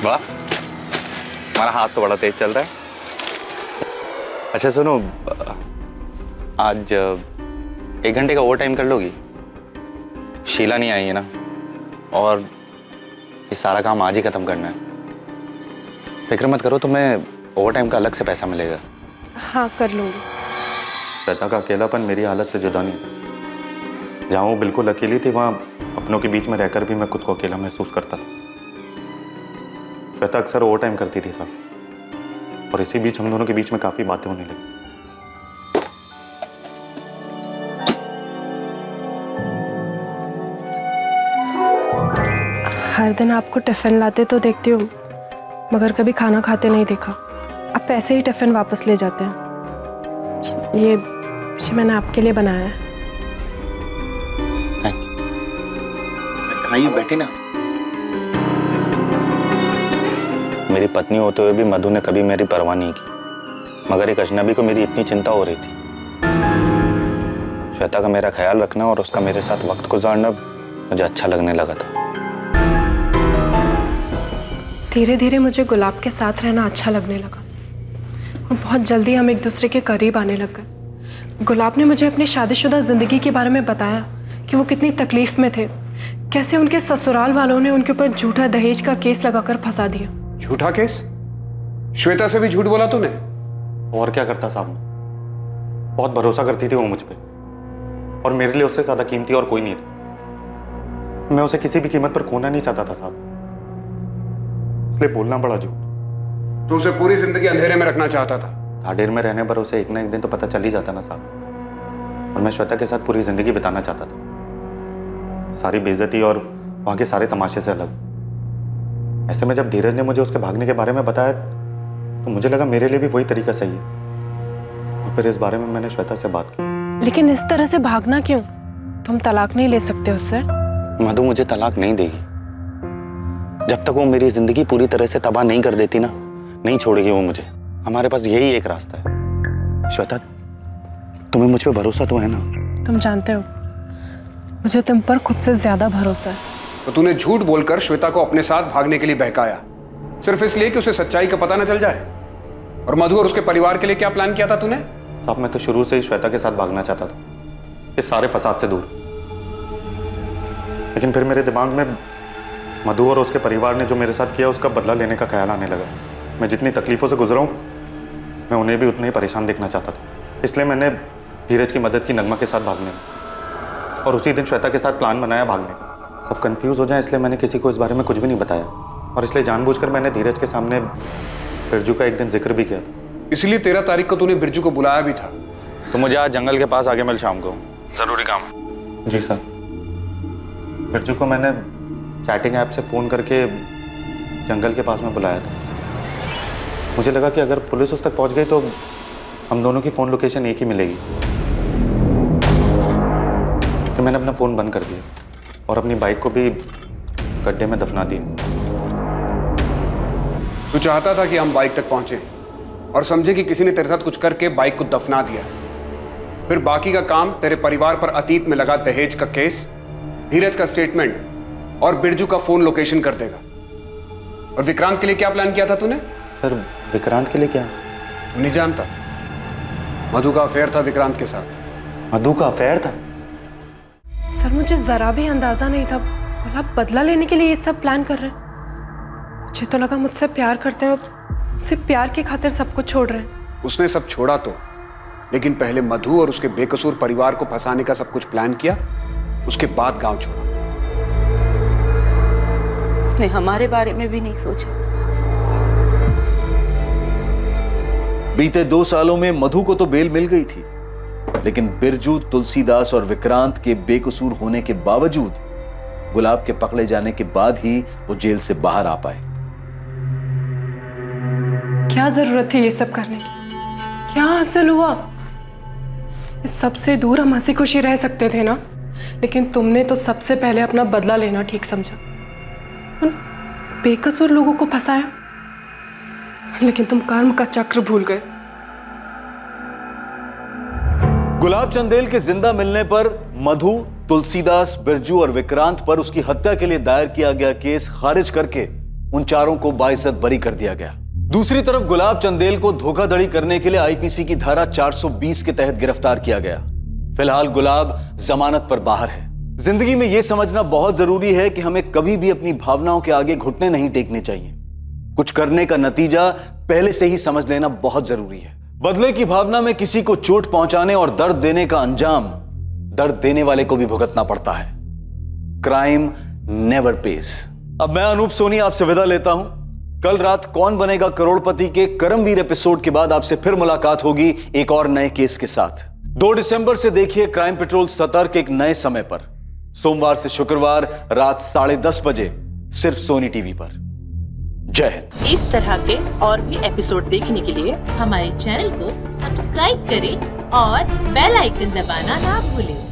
वाह, हमारा हाथ तो बड़ा तेज चल रहा है। अच्छा सुनो, आज 1 घंटे का ओवर टाइम कर लोगी? शीला नहीं आई है ना, और ये सारा काम आज ही खत्म करना है। फिक्र मत करो, तुम्हें ओवर टाइम का अलग से पैसा मिलेगा। हाँ कर लूँगी। श्वेता का अकेलापन मेरी हालत से जुदा नहीं। जहाँ वो बिल्कुल अकेली थी, वहाँ अपनों के बीच में रहकर भी मैं खुद को अकेला महसूस करता था। श्वेता अक्सर ओवर टाइम करती थी साहब, और इसी बीच हम दोनों के बीच में काफी बातें होने लगी। हर दिन आपको टिफिन लाते तो देखती हूँ, मगर कभी खाना खाते नहीं देखा। आप ऐसे ही टिफिन वापस ले जाते हैं। ये मैंने आपके लिए बनाया है। आइए बैठी ना। मेरी पत्नी होते हुए भी मधु ने कभी मेरी परवाह नहीं की, मगर एक अजनबी को मेरी इतनी चिंता हो रही थी। श्वेता का मेरा ख्याल रखना और उसका मेरे साथ वक्त गुजारना मुझे अच्छा लगने लगा था। धीरे धीरे मुझे गुलाब के साथ रहना अच्छा लगने लगा और बहुत जल्दी हम एक दूसरे के करीब आने लग गए। गुलाब ने मुझे अपनी शादीशुदा जिंदगी के बारे में बताया कि वो कितनी तकलीफ में थे, कैसे उनके ससुराल वालों ने उनके ऊपर झूठा दहेज का केस लगाकर फंसा दिया। झूठा केस? श्वेता से भी झूठ बोला तूने? और क्या करता साहब, बहुत भरोसा करती थी वो मुझ पे, और मेरे लिए उससे ज्यादा कीमती और कोई नहीं था। मैं उसे किसी भी कीमत पर खोना नहीं चाहता था साहब, इसलिए बोलना पड़ा झूठ। तो उसे पूरी जिंदगी अंधेरे में रखना चाहता था? थाडेर में रहने पर उसे एक ना एक दिन तो पता चल ही जाता ना साहब, और मैं श्वेता के साथ पूरी जिंदगी बिताना चाहता था, सारी बेइज्जती और वहां के सारे तमाशे से अलग। ऐसे में जब धीरज ने मुझे उसके भागने के बारे में बताया, तो मुझे लगा मेरे लिए भी वही तरीका सही है, और फिर इस बारे में मैंने श्वेता से बात की। लेकिन इस तरह से भागना क्यों? तुम तलाक नहीं ले सकते उससे? मधु मुझे तलाक नहीं देगी। जब तक वो मेरी जिंदगी पूरी तरह से तबाह नहीं कर देती ना, नहीं छोड़ेगी वो मुझे। हमारे पास यही एक रास्ता है। श्वेता, तुम्हें मुझ पे भरोसा तो है ना? तुम जानते हो मुझे तुम पर खुद से ज्यादा भरोसा है। तो तूने झूठ बोलकर श्वेता को अपने साथ भागने के लिए बहकाया, सिर्फ इसलिए कि उसे सच्चाई का पता न चल जाए? और मधु और उसके परिवार के लिए क्या प्लान किया था तूने? साहब, मैं तो शुरू से ही श्वेता के साथ भागना चाहता था, इस सारे फसाद से दूर। लेकिन फिर मेरे दिमाग में मधु और उसके परिवार ने जो मेरे साथ किया, उसका बदला लेने का ख्याल आने लगा। मैं जितनी तकलीफों से गुजरा हूं, मैं उन्हें भी उतने ही परेशान देखना चाहता था। इसलिए मैंने धीरज की मदद की नगमा के साथ भागने में, और उसी दिन श्वेता के साथ प्लान बनाया भागने का। सब कंफ्यूज हो जाए इसलिए मैंने किसी को इस बारे में कुछ भी नहीं बताया, और इसलिए जानबूझकर मैंने धीरज के सामने बिरजू का एक दिन जिक्र भी किया था। इसलिए 13 तारीख को तूने बिरजू को बुलाया भी था? तो मुझे आज जंगल के पास आगे मिल शाम को। ज़रूरी काम है। जी सर। बिरजू को मैंने चैटिंग ऐप से फ़ोन करके जंगल के पास में बुलाया था। मुझे लगा कि अगर पुलिस उस तक पहुंच गई तो हम दोनों की फ़ोन लोकेशन एक ही मिलेगी। तो मैंने अपना फ़ोन बंद कर दिया और अपनी बाइक को भी गड्ढे में दफना दिया। तू चाहता था कि हम बाइक तक पहुंचे और समझे कि किसी ने तेरे साथ कुछ करके बाइक को दफना दिया, फिर बाकी का काम तेरे परिवार पर अतीत में लगा दहेज का केस, धीरज का स्टेटमेंट और बिरजू का फोन लोकेशन कर देगा। और विक्रांत के लिए क्या प्लान किया था तूने? सर विक्रांत के लिए क्या? तू नहीं जानता, मधु का अफेयर था विक्रांत के साथ। मधु का अफेयर था? सर मुझे जरा भी अंदाजा नहीं था गुलाब बदला लेने के लिए ये सब प्लान कर रहे हैं। मुझे तो लगा मुझसे प्यार करते हैं और सिर्फ प्यार की खातिर सब कुछ छोड़ रहे हैं। उसने सब छोड़ा तो, लेकिन पहले मधु और उसके बेकसूर परिवार को फंसाने का सब कुछ प्लान किया, उसके बाद गांव छोड़ा। उसने हमारे बारे में भी नहीं सोचा। बीते 2 सालों में मधु को तो बेल मिल गई थी, लेकिन बिरजू, तुलसीदास और विक्रांत के बेकसूर होने के बावजूद गुलाब के पकड़े जाने के बाद ही वो जेल से बाहर आ पाए। क्या जरूरत थी ये सब करने की? क्या हासिल हुआ? इस सबसे दूर हम हंसी खुशी रह सकते थे ना, लेकिन तुमने तो सबसे पहले अपना बदला लेना ठीक समझा। उन बेकसूर लोगों को फंसाया, लेकिन तुम कर्म का चक्र भूल गए। गुलाब चंदेल के जिंदा मिलने पर मधु, तुलसीदास, बिरजू और विक्रांत पर उसकी हत्या के लिए दायर किया गया केस खारिज करके उन चारों को बाइज्जत बरी कर दिया गया। दूसरी तरफ गुलाब चंदेल को धोखाधड़ी करने के लिए आईपीसी की धारा 420 के तहत गिरफ्तार किया गया। फिलहाल गुलाब जमानत पर बाहर है। जिंदगी में यह समझना बहुत जरूरी है कि हमें कभी भी अपनी भावनाओं के आगे घुटने नहीं टेकने चाहिए। कुछ करने का नतीजा पहले से ही समझ लेना बहुत जरूरी है। बदले की भावना में किसी को चोट पहुंचाने और दर्द देने का अंजाम दर्द देने वाले को भी भुगतना पड़ता है। Crime never page. अब मैं अनूप सोनी आपसे विदा लेता हूं। कल रात कौन बनेगा करोड़पति के करमवीर एपिसोड के बाद आपसे फिर मुलाकात होगी एक और नए केस के साथ। 2 दिसंबर से देखिए क्राइम पेट्रोल सतर्क एक नए समय पर, सोमवार से शुक्रवार रात 10:30 बजे, सिर्फ सोनी टीवी पर। जय हिंद। इस तरह के और भी एपिसोड देखने के लिए हमारे चैनल को सब्सक्राइब करें और बेल आइकन दबाना ना भूलें।